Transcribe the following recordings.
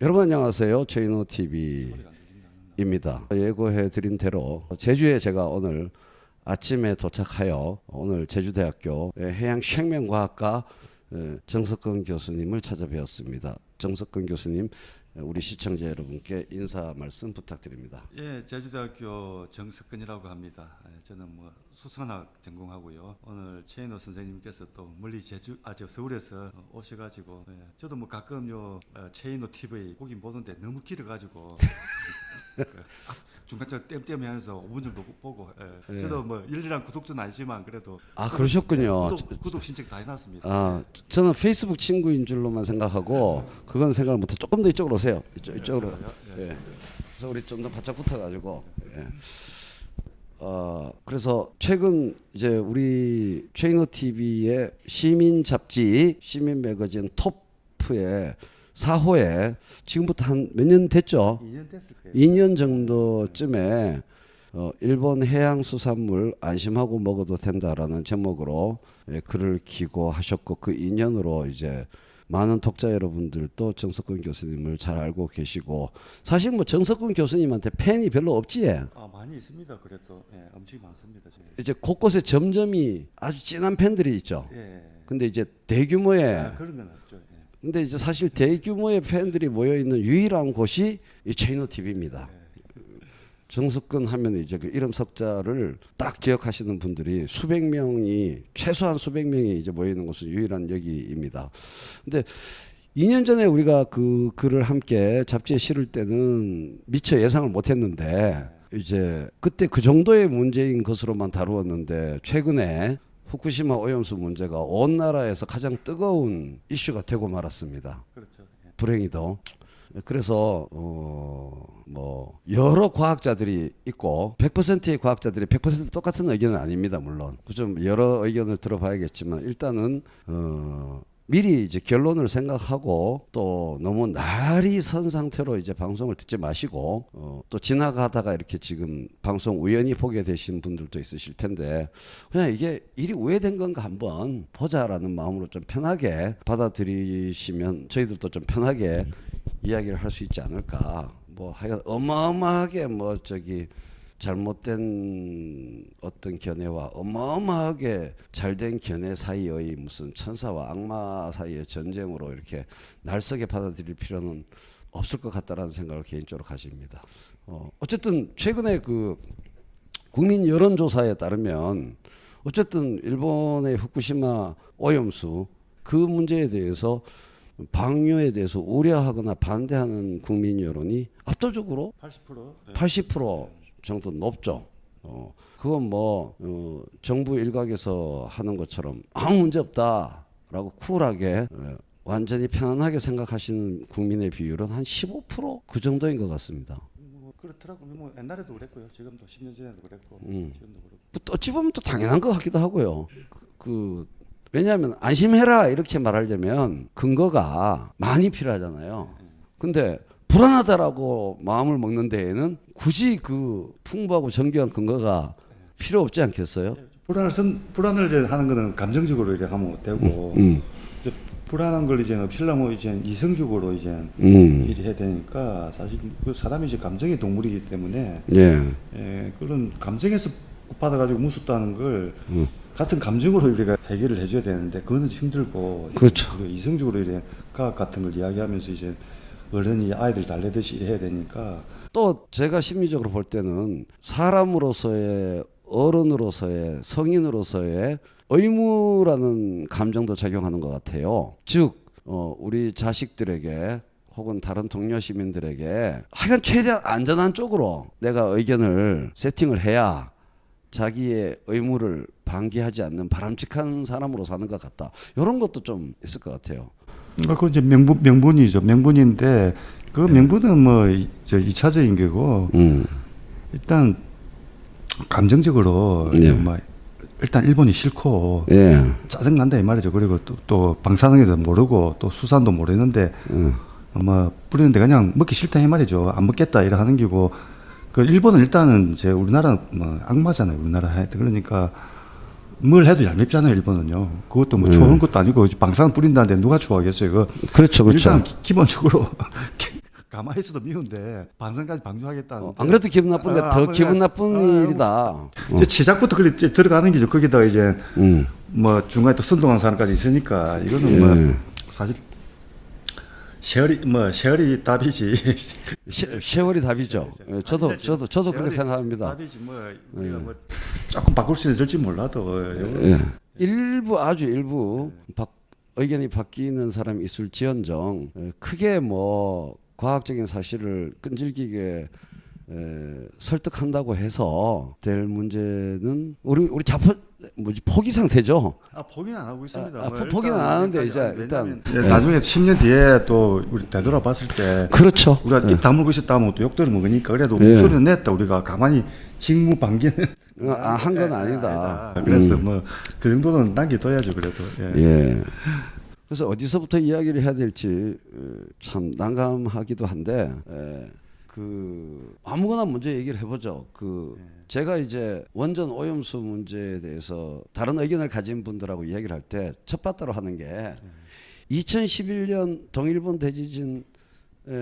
여러분 안녕하세요. 최인호 TV입니다. 예고해드린 대로 제주에 제가 오늘 아침에 도착하여 오늘 제주대학교 해양생명과학과 정석근 교수님을 찾아뵈었습니다. 정석근 교수님, 우리 시청자 여러분께 인사 말씀 부탁드립니다. 예, 제주대학교 정석근이라고 합니다. 저는 수산학 전공하고요. 오늘 최인호 선생님께서 또 멀리 저 서울에서 오셔가지고, 저도 가끔 최인호 TV 보긴 보는데 너무 길어가지고 중간중간 땜땜하면서 5분 정도 보고, 저도 일일한 구독자는 아니지만 그래도 그러셨군요. 구독 신청 다 해놨습니다. 저는 페이스북 친구인 줄로만 생각하고 그건 생각을 못해. 조금 더 이쪽으로 오세요. 이쪽으로. 예. 그래서 우리 좀 더 바짝 붙어가지고. 예. 그래서 최근 이제 우리 최인호 TV의 시민 잡지, 시민 매거진 톱프의 4호에 지금부터 한 몇 년 됐죠? 2년 됐을 거예요. 2년 정도쯤에 일본 해양수산물 안심하고 먹어도 된다라는 제목으로 글을 기고하셨고, 그 인연으로 이제 많은 독자 여러분들도 정석근 교수님을 잘 알고 계시고, 사실 정석근 교수님한테 팬이 별로 없지. 많이 있습니다. 그래도 엄청 많습니다. 지금. 이제 곳곳에 점점이 아주 진한 팬들이 있죠. 예. 근데 이제 대규모의 그런 건 없죠. 예. 근데 이제 사실 대규모의 팬들이 모여 있는 유일한 곳이 이 최인호 TV입니다. 정석근 하면 이제 그 이름 석자를 딱 기억하시는 분들이 최소한 수백 명이 이제 모여 있는 곳은 유일한 여기입니다. 근데 2년 전에 우리가 그 글을 함께 잡지에 실을 때는 미처 예상을 못했는데, 이제 그때 그 정도의 문제인 것으로만 다루었는데, 최근에 후쿠시마 오염수 문제가 온 나라에서 가장 뜨거운 이슈가 되고 말았습니다. 그렇죠. 예. 불행히도. 그래서 여러 과학자들이 있고 100%의 과학자들이 100% 똑같은 의견은 아닙니다. 물론 좀 여러 의견을 들어봐야겠지만, 일단은 미리 이제 결론을 생각하고, 또 너무 날이 선 상태로 이제 방송을 듣지 마시고, 또 지나가다가 이렇게 지금 방송 우연히 보게 되신 분들도 있으실 텐데, 그냥 이게 일이 우회된 건가 한번 보자라는 마음으로 좀 편하게 받아들이시면 저희들도 좀 편하게 이야기를 할 수 있지 않을까. 하여간 어마어마하게 잘못된 어떤 견해와 어마어마하게 잘된 견해 사이의 무슨 천사와 악마 사이의 전쟁으로 이렇게 날썩게 받아들일 필요는 없을 것 같다라는 생각을 개인적으로 가집니다. 어쨌든 최근에 그 국민 여론조사에 따르면, 어쨌든 일본의 후쿠시마 오염수 그 문제에 대해서, 방류에 대해서 우려하거나 반대하는 국민 여론이 압도적으로 80%? 80% 정도 높죠. 그건 정부 일각에서 하는 것처럼 아무 문제 없다라고 쿨하게 완전히 편안하게 생각하시는 국민의 비율은 한 15% 정도인 것 같습니다. 그렇더라고요. 옛날에도 그랬고요. 지금도 10년 전에도 그랬고 지금도 그렇고. 어찌 보면 또 당연한 것 같기도 하고요. 왜냐하면 안심해라 이렇게 말하려면 근거가 많이 필요하잖아요. 근데 불안하다라고 마음을 먹는 데에는 굳이 그 풍부하고 정교한 근거가 필요 없지 않겠어요? 불안을 이제 하는 거는 감정적으로 이렇게 하면 되고, 이제 불안한 걸 이제 없애려면 이제 이성적으로 이제 일이 해야 되니까, 사실 그 사람이 이제 감정의 동물이기 때문에 그런 감정에서 받아가지고 무섭다는 걸 같은 감정으로 우리가 해결을 해줘야 되는데, 그거는 힘들고, 그렇죠. 우리가 이성적으로 이제 과학 같은 걸 이야기하면서 이제 어른이 아이들 달래듯이 해야 되니까. 또 제가 심리적으로 볼 때는 사람으로서의, 어른으로서의, 성인으로서의 의무라는 감정도 작용하는 것 같아요. 즉 우리 자식들에게 혹은 다른 동료 시민들에게 하여간 최대한 안전한 쪽으로 내가 의견을 세팅을 해야 자기의 의무를 방기하지 않는 바람직한 사람으로 사는 것 같다. 이런 것도 좀 있을 것 같아요. 그 이제 명분이죠. 명분인데 그 명분은 저 2차적인 거고, 일단 감정적으로 일단 일본이 싫고 짜증 난다 이 말이죠. 그리고 또 방사능에도 모르고 또 수산도 모르는데 뿌리는데 그냥 먹기 싫다 이 말이죠. 안 먹겠다 이래 하는 기고. 그 일본은 일단은 우리나라는 악마잖아요. 우리나라 하여튼. 그러니까 뭘 해도 얄밉잖아요, 일본은요. 그것도 좋은 것도 아니고 방사능 뿌린다는데 누가 좋아하겠어요, 이거. 그렇죠. 일단 기본적으로 가만히 있어도 미운데 반성까지 방조하겠다는. 안 그래도 기분 나쁜데 더 기분 나쁜 일이다. 이제 시작부터 그래 이제 들어가는 게죠. 거기다가 이제 뭐 중간에 또 선동한 사람까지 있으니까 이거는 뭐 사실 세월이 답이지. 세월이 답이죠. 예, 저도 그렇게 생각합니다. 답이지 뭐 우리가 뭐 조금 바꿀 수 있을지 몰라도. 예. 아주 일부 의견이 바뀌는 사람이 있을지언정 크게 뭐 과학적인 사실을 끈질기게 설득한다고 해서 될 문제는 우리 포기 상태죠. 포기는 안 하고 있습니다. 포기는 안 하는데 이제 일단 나중에 10년 뒤에 또 우리 되돌아봤을 때 그렇죠. 우리가 입 다물고 있었다면 또 욕들을 먹으니까 그래도 목소리는 냈다. 우리가 가만히 직무방기는 한 건 아니다. 그래서 뭐 그 정도는 남겨둬야죠. 그래도. 예. 그래서 어디서부터 이야기를 해야 될지 참 난감하기도 한데 아무거나 먼저 얘기를 해보죠. 제가 이제 원전 오염수 문제에 대해서 다른 의견을 가진 분들하고 이야기를 할 때 첫바따로 하는 게 2011년 동일본 대지진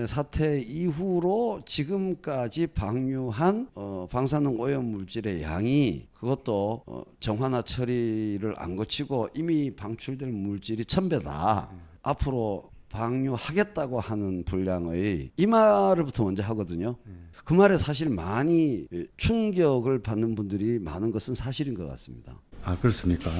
사태 이후로 지금까지 방류한 방사능 오염 물질의 양이 그것도 정화나 처리를 안 거치고 이미 방출될 물질이 1000배다. 앞으로 방류하겠다고 하는 분량의 이 말을부터 먼저 하거든요. 그 말에 사실 많이 충격을 받는 분들이 많은 것은 사실인 것 같습니다. 아 그렇습니까?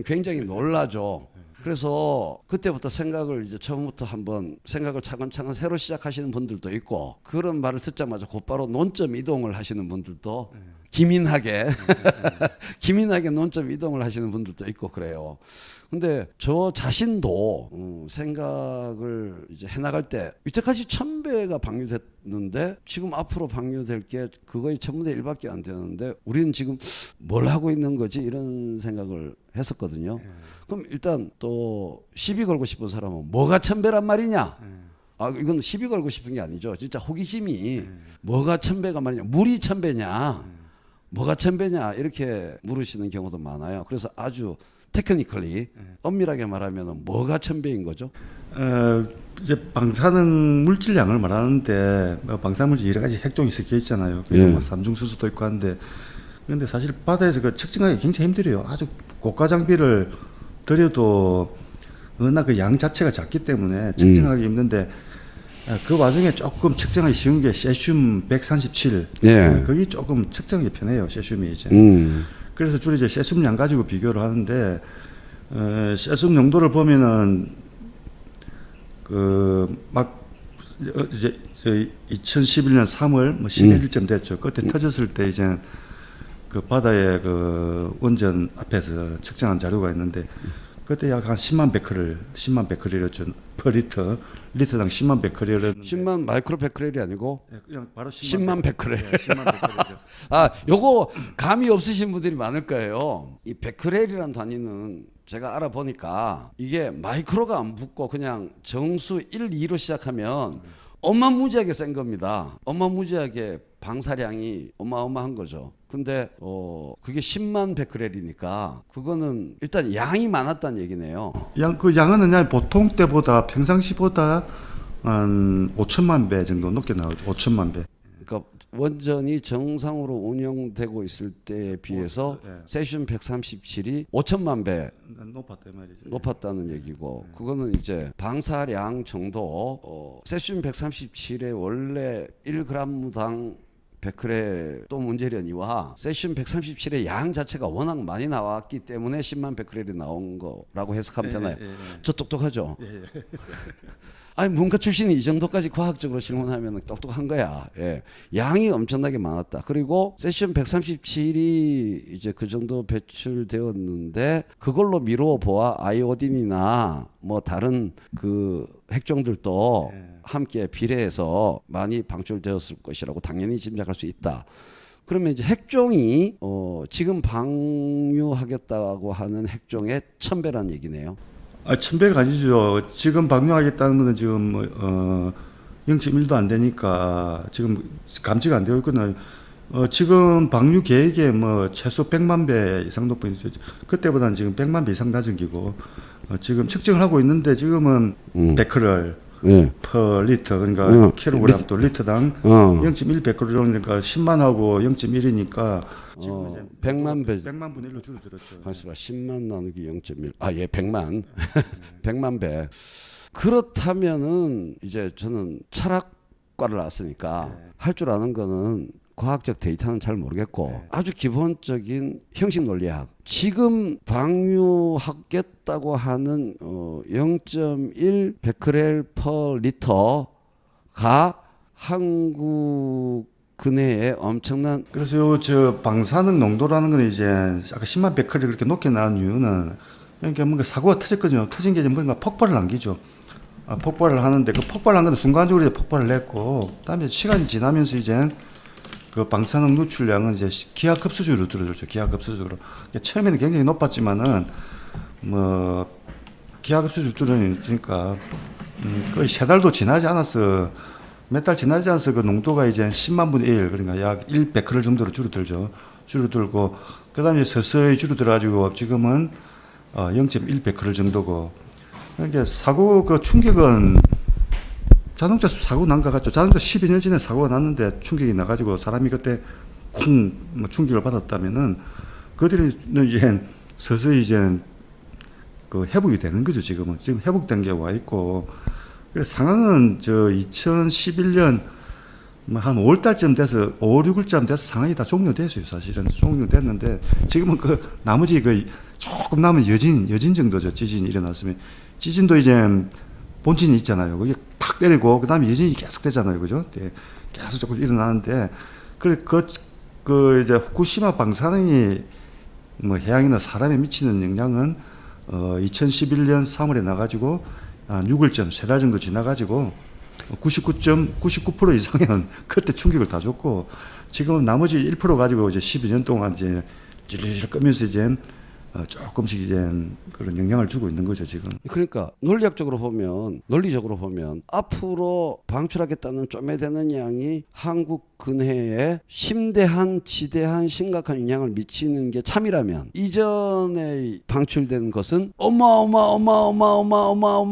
굉장히 놀라죠. 그래서 그때부터 생각을 이제 처음부터 한번 생각을 차근차근 새로 시작하시는 분들도 있고 그런 말을 듣자마자 곧바로 논점 이동을 하시는 분들도 기민하게 논점 이동을 하시는 분들도 있고 그래요. 근데 저 자신도 생각을 이제 해나갈 때 이때까지 1000배가 방류됐는데 지금 앞으로 방류될 게 그거의 1000분의 1밖에 안 되는데 우리는 지금 뭘 하고 있는 거지 이런 생각을 했었거든요. 그럼 일단 또 시비 걸고 싶은 사람은 뭐가 1000배란 말이냐? 이건 시비 걸고 싶은 게 아니죠. 진짜 호기심이 뭐가 1000배가 말이냐? 물이 1000배냐? 뭐가 1000배냐? 이렇게 물으시는 경우도 많아요. 그래서 아주 테크니컬리 엄밀하게 말하면 뭐가 1000배인 거죠? 이제 방사능 물질량을 말하는데 방사물질 여러 가지 핵종이 섞여 있잖아요. 뭐 삼중수소도 있고 한데 그런데 사실 바다에서 그 측정하기 굉장히 힘들어요. 아주 고가 장비를 들여도 워낙 그 양 자체가 작기 때문에 측정하기 힘든데 그 와중에 조금 측정하기 쉬운 게 세슘 137. 거기 조금 측정이 편해요. 세슘이 이제. 그래서 주로 이제 세슘량 가지고 비교를 하는데 세슘 농도를 보면은 이제 2011년 3월 뭐 11일쯤 됐죠. 그때 터졌을 때 이제 그 바다의 그 원전 앞에서 측정한 자료가 있는데 그때 약 한 10만 베크렐이었죠. per 리터당 10만 베크렐은 10만 마이크로 베크렐이 아니고 그냥 바로 10만 베크렐. 10만 베크렐이죠. 요거 감이 없으신 분들이 많을 거예요. 이 베크렐이라는 단위는 제가 알아보니까 이게 마이크로가 안 붙고 그냥 정수 1, 2로 시작하면 어마무지하게 센 겁니다. 어마무지하게 방사량이 어마어마한 거죠. 근데 그게 10만 베크렐이니까 그거는 일단 양이 많았다는 얘기네요. 양은 그냥 보통 때보다 평상시보다 한 5천만 배 정도 높게 나오죠. 5천만 배. 그러니까 원전이 정상으로 운영되고 있을 때에 비해서 세슘 137이 5천만 배 높았다는 얘기고 그거는 이제 방사량 정도 세슘 137의 원래 1g당 베크렐 또 문제련이와 세슘 137의 양 자체가 워낙 많이 나왔기 때문에 10만 베크렐이 나온 거라고 해석하면 되나요? 저 똑똑하죠? 아니 문과 출신이 이 정도까지 과학적으로 질문하면 똑똑한 거야. 양이 엄청나게 많았다. 그리고 세슘 137이 이제 그 정도 배출되었는데 그걸로 미루어 보아 아이오딘이나 뭐 다른 그 핵종들도 함께 비례해서 많이 방출되었을 것이라고 당연히 짐작할 수 있다. 그러면 이제 핵종이 지금 방류하겠다고 하는 핵종의 1000배란 얘기네요. 1000배가 아니죠. 지금 방류하겠다는 거는 지금 0.1도 안 되니까 지금 감지가 안 되고 있거든요. 지금 방류 계획에 뭐 최소 100만 배 이상 높은 있죠. 그때보다는 지금 100만 배 이상 낮은 기고 지금 측정을 하고 있는데 지금은 베크렐 예. per 리터 그러니까 킬로그램 또 리터당 어. 0.1베크럴이니까 10만하고 0.1이니까 지금 이제 100만 배. 100만 분의 1로 줄어들었죠. 가만있어 봐. 10만 나누기 0.1. 아, 예, 100만. 100만 배. 그렇다면은 이제 저는 철학과를 나왔으니까 할 줄 아는 거는 과학적 데이터는 잘 모르겠고 아주 기본적인 형식 논리학. 지금 방류하겠다고 하는 0.1 베크렐 퍼 리터가 한국 근해에 엄청난 그래서 저 방사능 농도라는 건 이제 아까 10만 베크렐이 그렇게 높게 나온 이유는 그러니까 뭔가 사고가 터졌거든요. 터진 게 이제 뭔가 폭발을 남기죠. 폭발을 하는데 그 폭발한 건 순간적으로 이제 폭발을 했고 그다음에 시간이 지나면서 이제 그 방사능 누출량은 이제 기하급수적으로 줄어들죠. 기하급수적으로. 그러니까 처음에는 굉장히 높았지만은 뭐 기하급수적으로 줄으니까 거의 3달도 지나지 않았어. 몇 달 지나지 않아서 그 농도가 이제 10만 분의 1 그러니까 약 1베크렐 정도로 줄어들죠. 줄어들고 그다음에 서서히 줄어들어가지고 지금은 0.1 베크렐 정도고. 그러니까 사고 그 충격은 자동차 사고 난 것 같죠. 자동차 12년 전에 사고가 났는데 충격이 나가지고 사람이 그때 쿵 충격을 받았다면은 그들은 이제 서서히 이제 그 회복이 되는 거죠. 지금 회복 단계에 와 있고. 그래서 상황은 저 2011년 한 5월달쯤 돼서 5, 6월쯤 돼서 상황이 다 종료됐어요. 사실은 종료됐는데 지금은 그 나머지 그 조금 남은 여진 정도죠. 지진이 일어났으면 지진도 이제 본진이 있잖아요. 거기 탁 때리고 그다음에 여진이 계속 되잖아요. 그죠? 네, 계속 조금 일어나는데 그 이제 후쿠시마 방사능이 뭐 해양이나 사람에 미치는 영향은 2011년 3월에 나가지고 6월쯤 3달 정도 지나가지고 99% 이상은 그때 충격을 다 줬고 지금 나머지 1% 가지고 이제 12년 동안 이제 질질 끄면서 이제 조금씩 이제 그런 영향을 주고 있는 거죠 지금. 그러니까 논리적으로 보면 앞으로 방출하겠다는 쪼매되는 양이 한국 근해에 심대한 지대한 심각한 영향을 미치는 게 참이라면 이전에 방출된 것은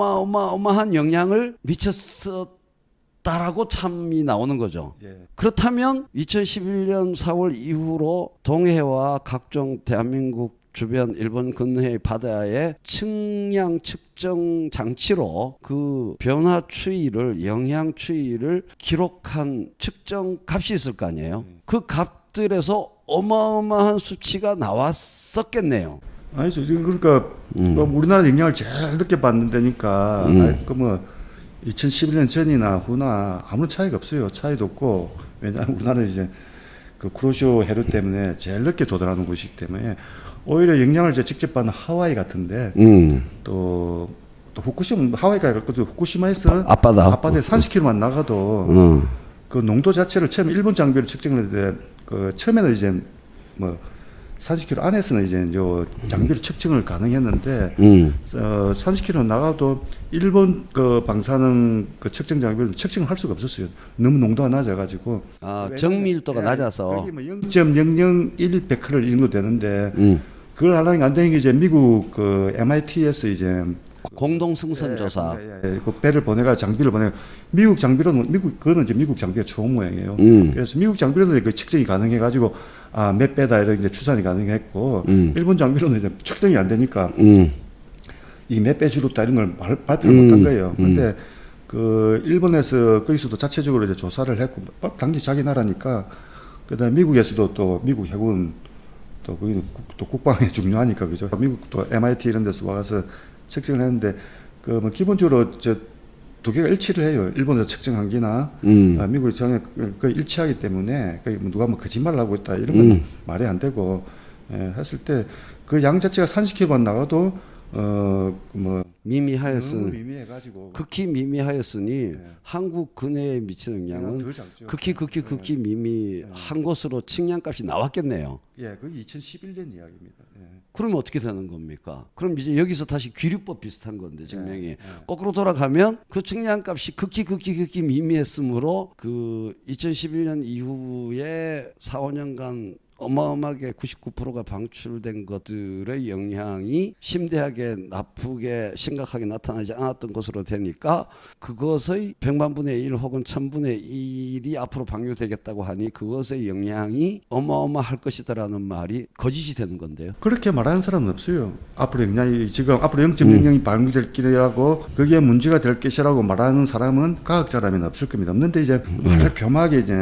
어마어마한 영향을 미쳤었다라고 참이 나오는 거죠. 예. 그렇다면 2011년 4월 이후로 동해와 각종 대한민국 주변 일본 근해 바다의 측량 측정 장치로 그 변화 추이를 영향 추이를 기록한 측정 값이 있을 거 아니에요. 그 값들에서 어마어마한 수치가 나왔었겠네요. 아니죠. 그러니까 뭐 우리나라 영향을 제일 늦게 받는 데니까 뭐 2011년 전이나 후나 아무런 차이가 없어요. 차이도 없고 왜냐하면 우리나라는 이제 그 쿠로시오 해류 때문에 제일 늦게 도달하는 곳이기 때문에 오히려 영향을 이제 직접 받는 하와이 같은데 또 후쿠시마 하와이가 아니라 후쿠시마에서 앞바다에 30km만 나가도 그 농도 자체를 처음에 일본 장비로 측정을 했는데 그 처음에는 이제 뭐 30km 안에서는 이제 요 장비로 측정을 가능했는데 30km 나가도 일본 그 방사능 그 측정 장비로 측정을 할 수가 없었어요. 너무 농도가 낮아가지고. 정밀도가 낮아서. 거기 뭐 0.001 베크렐 이 정도 되는데 그걸 하려니까 안 되는 게 이제 미국 그 MIT에서 이제 공동 승선 조사. 그 배를 보내가 장비를 보내 미국 장비로는 그거는 이제 미국 장비가 좋은 모양이에요. 그래서 미국 장비로는 그 측정이 가능해가지고 몇 배다 이렇게 이제 추산이 가능했고 일본 장비로는 이제 측정이 안 되니까 이 몇 배 줄었다 이런 걸 발표를 못한 거예요. 그런데 그 일본에서 거기서도 자체적으로 이제 조사를 했고 당시 자기 나라니까 그다음에 미국에서도 또 미국 해군 또 거기는 또 국방이 중요하니까 그죠. 미국 또 MIT 이런 데서 와서 측정을 했는데 그 뭐 기본적으로 저 두 개가 일치를 해요. 일본에서 측정한 기나 미국이 정해 그 일치하기 때문에 누가 뭐 거짓말을 하고 있다 이런 건 말이 안 되고 했을 때 그 양 자체가 30km만 나가도 뭐 미미하였으니 미미해가지고 극히 미미하였으니 한국 근해에 미치는 영향은 극히 미미한 것으로 측량값이 나왔겠네요. 예, 그 2011년 이야기입니다. 예. 그러면 어떻게 되는 겁니까? 그럼 이제 여기서 다시 귀류법 비슷한 건데 증명이 거꾸로 돌아가면 그 측량값이 극히 미미했으므로 그 2011년 이후에 4, 5년간 어마어마하게 99%가 방출된 것들의 영향이 심대하게 나쁘게 심각하게 나타나지 않았던 것으로 되니까 그것의 100만 분의 1 혹은 1000분의 1이 앞으로 방류되겠다고 하니 그것의 영향이 어마어마할 것이다라는 말이 거짓이 되는 건데요. 그렇게 말하는 사람은 없어요. 앞으로 영향이 지금 앞으로 0.00이 방류될 길이라고 그게 문제가 될 것이라고 말하는 사람은 과학자라면 없을 겁니다. 없는데 이제 교묘하게 이제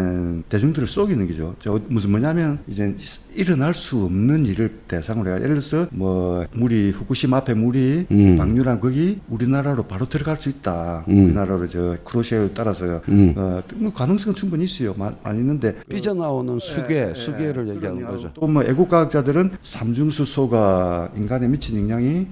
대중들을 속이는 거죠. 무슨 뭐냐면 이제 일어날 수 없는 일을 대상으로 해가 예를 들어서 뭐 물이 후쿠시마 앞에 물이 방류란 거기 우리나라로 바로 들어갈 수 있다. 우리나라로 저 크로시아에 따라서 뭐 가능성은 충분히 있어요. 많이 있는데 삐져나오는 수계를 얘기하는 거죠. 또 뭐 애국과학자들은 삼중수소가 인간에 미친 영향이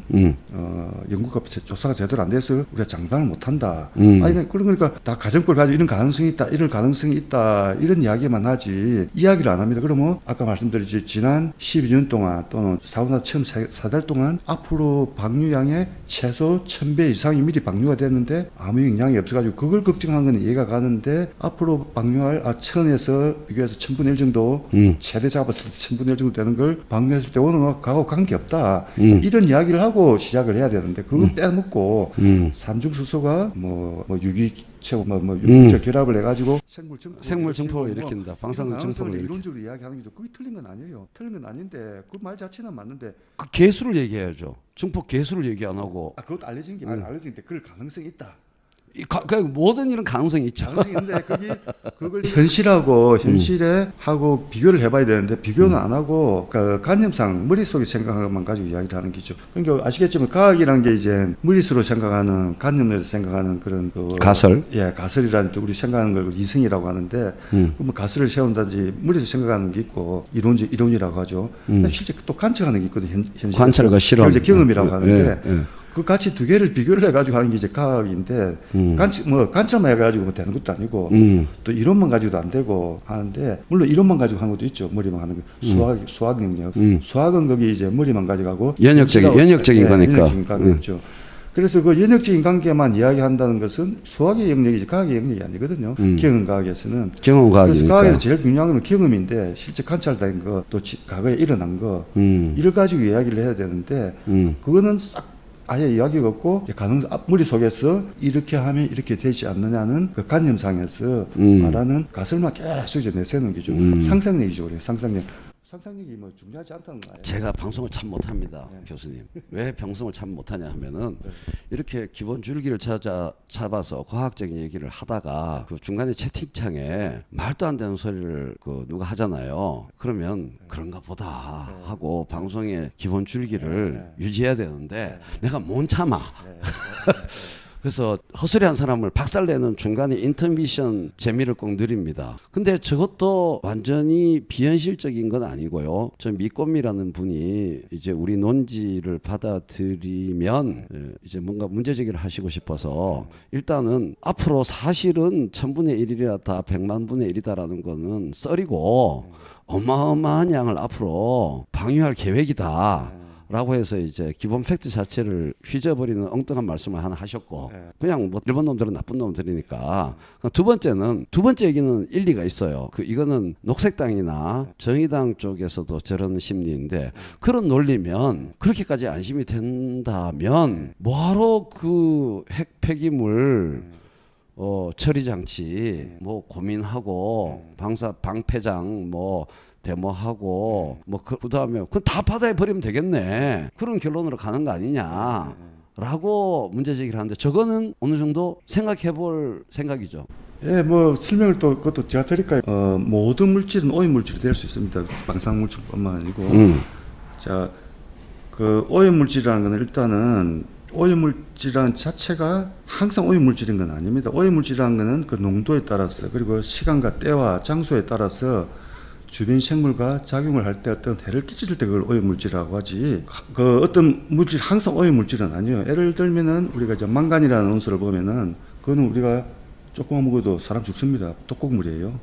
연구가 조사가 제대로 안 돼서 우리가 장담을 못한다. 아니 그러니까 다 가정법을 가지고 이런 가능성이 있다, 이런 가능성이 있다 이런 이야기만 하지 이야기를 안 합니다. 그러면 아까 말씀드렸지 지난 12년 동안 또는 사고나 처음 4달 동안 앞으로 방류량의 최소 1000배 이상이 미리 방류가 됐는데 아무 영향이 없어가지고 그걸 걱정한 건 이해가 가는데 앞으로 방류할 1000에서 비교해서 1000분의 1 정도 최대 잡았을 때 1000분의 1 정도 되는 걸 방류했을 때 오늘 그하고 관계없다 이런 이야기를 하고 시작을 해야 되는데 그걸 빼먹고 삼중수소가 뭐 유기체 유기체 결합을 해가지고 생물 증폭을 일으킨다. 방사능 증폭을 일으킨다. 이론적으로 이야기하는 거죠. 그게 틀린 건 아니에요. 틀린 건 아닌데 그 말 자체는 맞는데 그 개수를 얘기해야죠. 증폭 개수를 얘기 안 하고. 그것도 알려진 게 알려진데 그럴 가능성이 있다. 그 모든 일은 가능성이 있죠. 가능성이 있는데 그걸 현실에 하고 비교를 해봐야 되는데 비교는 안 하고 그 관념상 머릿속에 생각만 가지고 이야기를 하는 거죠. 그러니까 아시겠지만 과학이라는 게 이제 머릿속으로 생각하는 관념에서 생각하는 그런 가설. 예, 가설이라는 또 우리 생각하는 걸 이성이라고 하는데 뭐 가설을 세운다든지 머릿속에 생각하는 게 있고 이론이라고 하죠. 실제 또 관측하는 게 있거든요. 관찰과 실험. 실제 경험이라고 하는데. 예. 그 같이 두 개를 비교를 해가지고 하는 게 이제 과학인데 관찰만 해가지고 뭐 되는 것도 아니고 또 이론만 가지고도 안 되고 하는데 물론 이론만 가지고 하는 것도 있죠. 머리만 하는 거 수학 영역 수학은 거기 이제 머리만 가지고 하고 연역적인 거니까. 연역적인 관계죠. 그래서 그 연역적인 관계만 이야기한다는 것은 수학의 영역이지 과학의 영역이 아니거든요. 경험과학에서는. 경험과학이니까. 그래서 과학에서 제일 중요한 건 경험인데 실제 관찰된 거 또 과거에 일어난 거 이걸 가지고 이야기를 해야 되는데 그거는 싹 아예 이야기가 없고 머릿속에서 이렇게 하면 이렇게 되지 않느냐는 그 관념상에서 말하는 가설만 계속 이제 내세우는 거죠. 상상력이죠. 그래. 상상력이 뭐 중요하지 않다는 거예요. 제가 방송을 참 못합니다. 교수님. 왜 방송을 참 못하냐 하면은 이렇게 기본 줄기를 잡아서 과학적인 얘기를 하다가 그 중간에 채팅창에 말도 안 되는 소리를 그 누가 하잖아요. 그러면 그런가 보다 하고 방송의 기본 줄기를 유지해야 되는데 내가 못 참아. 그래서 헛소리한 사람을 박살내는 중간에 인터미션 재미를 꼭 누립니다. 근데 저것도 완전히 비현실적인 건 아니고요. 저 미꼬미라는 분이 이제 우리 논지를 받아들이면 이제 뭔가 문제제기를 하시고 싶어서 일단은 앞으로 사실은 1000분의 1이다 100만 분의 1이다라는 거는 썰이고 어마어마한 양을 앞으로 방류할 계획이다. 라고 해서 이제 기본 팩트 자체를 휘저버리는 엉뚱한 말씀을 하나 하셨고 그냥 뭐 일본 놈들은 나쁜 놈들이니까 두 번째 얘기는 일리가 있어요. 이거는 녹색당이나 정의당 쪽에서도 저런 심리인데 그런 논리면 그렇게까지 안심이 된다면 뭐하러 그 핵 폐기물 처리 장치 뭐 고민하고 방패장 뭐 데모하고 뭐 그다음에 그럼 다 바다에 버리면 되겠네. 그런 결론으로 가는 거 아니냐라고 문제 제기를 하는데 저거는 어느 정도 생각해 볼 생각이죠. 예, 뭐 설명을 또 그것도 제가 드릴까요? 모든 물질은 오염 물질이 될 수 있습니다. 방사능 물질뿐만 아니고. 자, 그 오염 물질이라는 건 일단은 오염 물질이라는 자체가 항상 오염 물질인 건 아닙니다. 오염 물질이라는 거는 그 농도에 따라서 그리고 시간과 때와 장소에 따라서 주변 생물과 작용을 할 때 어떤 해를 끼칠 때 그걸 오염물질이라고 하지. 그 어떤 물질 항상 오염물질은 아니에요. 예를 들면은 우리가 이제 망간이라는 원소를 보면은 그거는 우리가 조금만 먹어도 사람 죽습니다. 독극물이에요.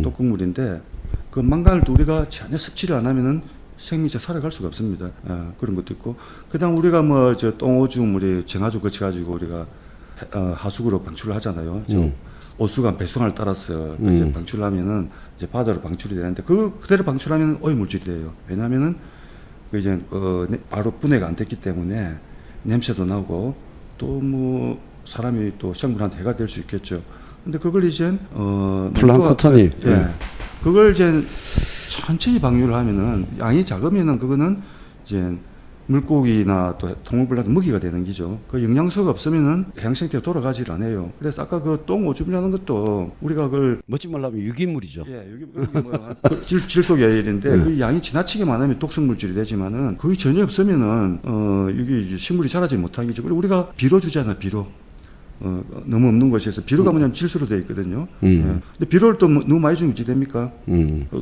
독극물인데 그 망간을 또 우리가 전혀 섭취를 안 하면은 생명체 살아갈 수가 없습니다. 그런 것도 있고. 그다음 우리가 뭐 저 똥오줌 우리 정화조 거쳐가지고 우리가 하수구로 방출을 하잖아요. 오수관 배수관을 따라서 이제 방출하면은 이제 바다로 방출이 되는데 그대로 방출하면 오염물질이 돼요. 왜냐하면은 그 이제 바로 분해가 안 됐기 때문에 냄새도 나고 또 뭐 사람이 또 생물한테 해가 될 수 있겠죠. 근데 그걸 이제 플랑크톤이 예. 그걸 이제 천천히 방류를 하면은 양이 작으면은 그거는 이제 물고기나 또 동물들한테 먹이가 되는 기죠. 그 영양소가 없으면은 해양생태가 돌아가질 않아요. 그래서 아까 그 똥 오줌이라는 것도 우리가 그걸 멋지 말하면 유기물이죠. 예, 여기 뭐 질소계열인데 그 양이 지나치게 많으면 독성 물질이 되지만은 그게 전혀 없으면은 이게 이제 식물이 자라지 못하기죠. 그리고 우리가 비료 주잖아요, 비료. 너무 없는 것이어서 비료가 뭐냐면 질소로 되어 있거든요. 예. 근데 비료를 또 너무 많이 주면 어찌 됩니까?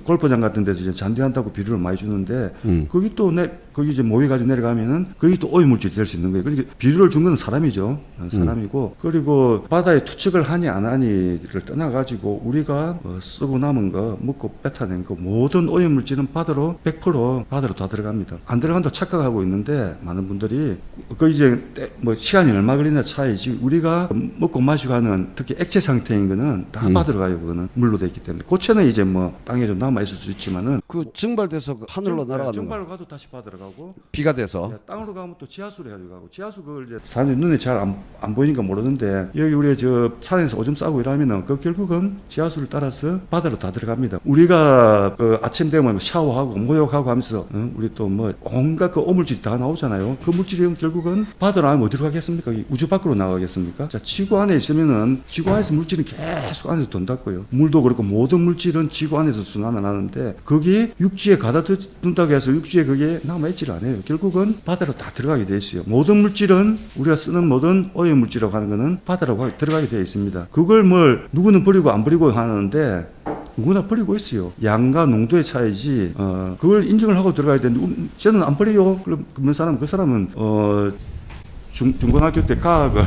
골프장 같은 데서 이제 잔디한다고 비료를 많이 주는데 거기 또 거기 이제 모여가지고 내려가면은 거기 또 오염물질이 될 수 있는 거예요. 그러니까 비료를 준 건 사람이죠. 사람이고 그리고 바다에 투척을 하니 안 하니를 떠나가지고 우리가 쓰고 남은 거 먹고 뱉어낸 거 모든 오염물질은 바다로 100% 바다로 다 들어갑니다. 안 들어간다고 착각하고 있는데 많은 분들이 그 이제 뭐 시간이 얼마 걸리나 차이지 우리가 먹고 마시고 하는 특히 액체 상태인 거는 다 바다로 가요. 그거는 물로 돼 있기 때문에 고체는 이제 뭐 땅에 좀 남아 있을 수 있지만은 그 증발돼서 그 하늘로 날아가는 거. 증발로 가도 다시 바다로 가고 비가 돼서. 땅으로 가면 또 지하수로 해가지고 가고 지하수 그걸 이제 사람이 눈에 잘 안 보이니까 모르는데 여기 우리 저 산에서 오줌 싸고 이러면은 그 결국은 지하수를 따라서 바다로 다 들어갑니다. 우리가 그 아침 되면 샤워하고 목욕하고 하면서 우리 또 뭐 온갖 그 오물질이 다 나오잖아요. 그 물질이 결국은 바다로 나면 어디로 가겠습니까? 우주 밖으로 나가겠습니까? 자, 지구 안에 있으면은 지구 안에서 물질은 계속 안에서 돈다고요. 물도 그렇고 모든 물질은 지구 안에서 순환을 하는데 그게 육지에 가다 둔다고 해서 육지에 그게 남아있질 않아요. 결국은 바다로 다 들어가게 돼 있어요. 모든 물질은 우리가 쓰는 모든 오염 물질이라고 하는 거는 바다로 들어가게 되어 있습니다. 그걸 뭘 누구는 버리고 안 버리고 하는데 누구나 버리고 있어요. 양과 농도의 차이지. 그걸 인정을 하고 들어가야 되는데 저는 안 버려요. 그런 사람 그 사람은 중고등학교 때 과학을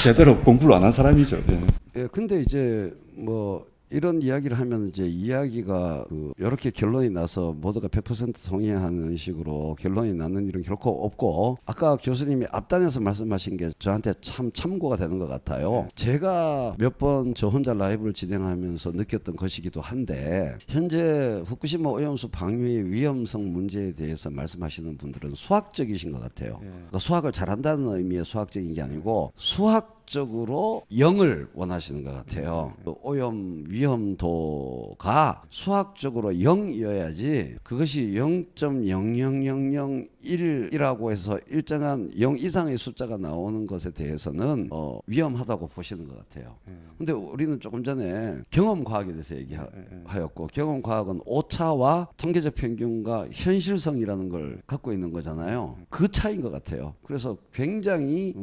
제대로 공부를 안 한 사람이죠. 예. 예, 근데 이제 뭐 이런 이야기를 하면 이제 이야기가 이렇게 결론이 나서 모두가 100% 동의하는 식으로 결론이 나는 일은 결코 없고 아까 교수님이 앞단에서 말씀하신 게 저한테 참 참고가 되는 것 같아요. 제가 몇 번 저 혼자 라이브를 진행하면서 느꼈던 것이기도 한데 현재 후쿠시마 오염수 방류의 위험성 문제에 대해서 말씀하시는 분들은 수학적이신 것 같아요. 그러니까 수학을 잘한다는 의미의 수학적인 게 아니고 수학적으로 0을 원하시는 것 같아요. 오염 위험도가 수학적으로 0이어야지 그것이 0.00001이라고 해서 일정한 0 이상의 숫자가 나오는 것에 대해서는 위험하다고 보시는 것 같아요. 근데 우리는 조금 전에 경험과학에 대해서 얘기하였고 경험과학은 오차와 통계적 평균과 현실성이라는 걸 갖고 있는 거잖아요. 그 차이인 것 같아요. 그래서 굉장히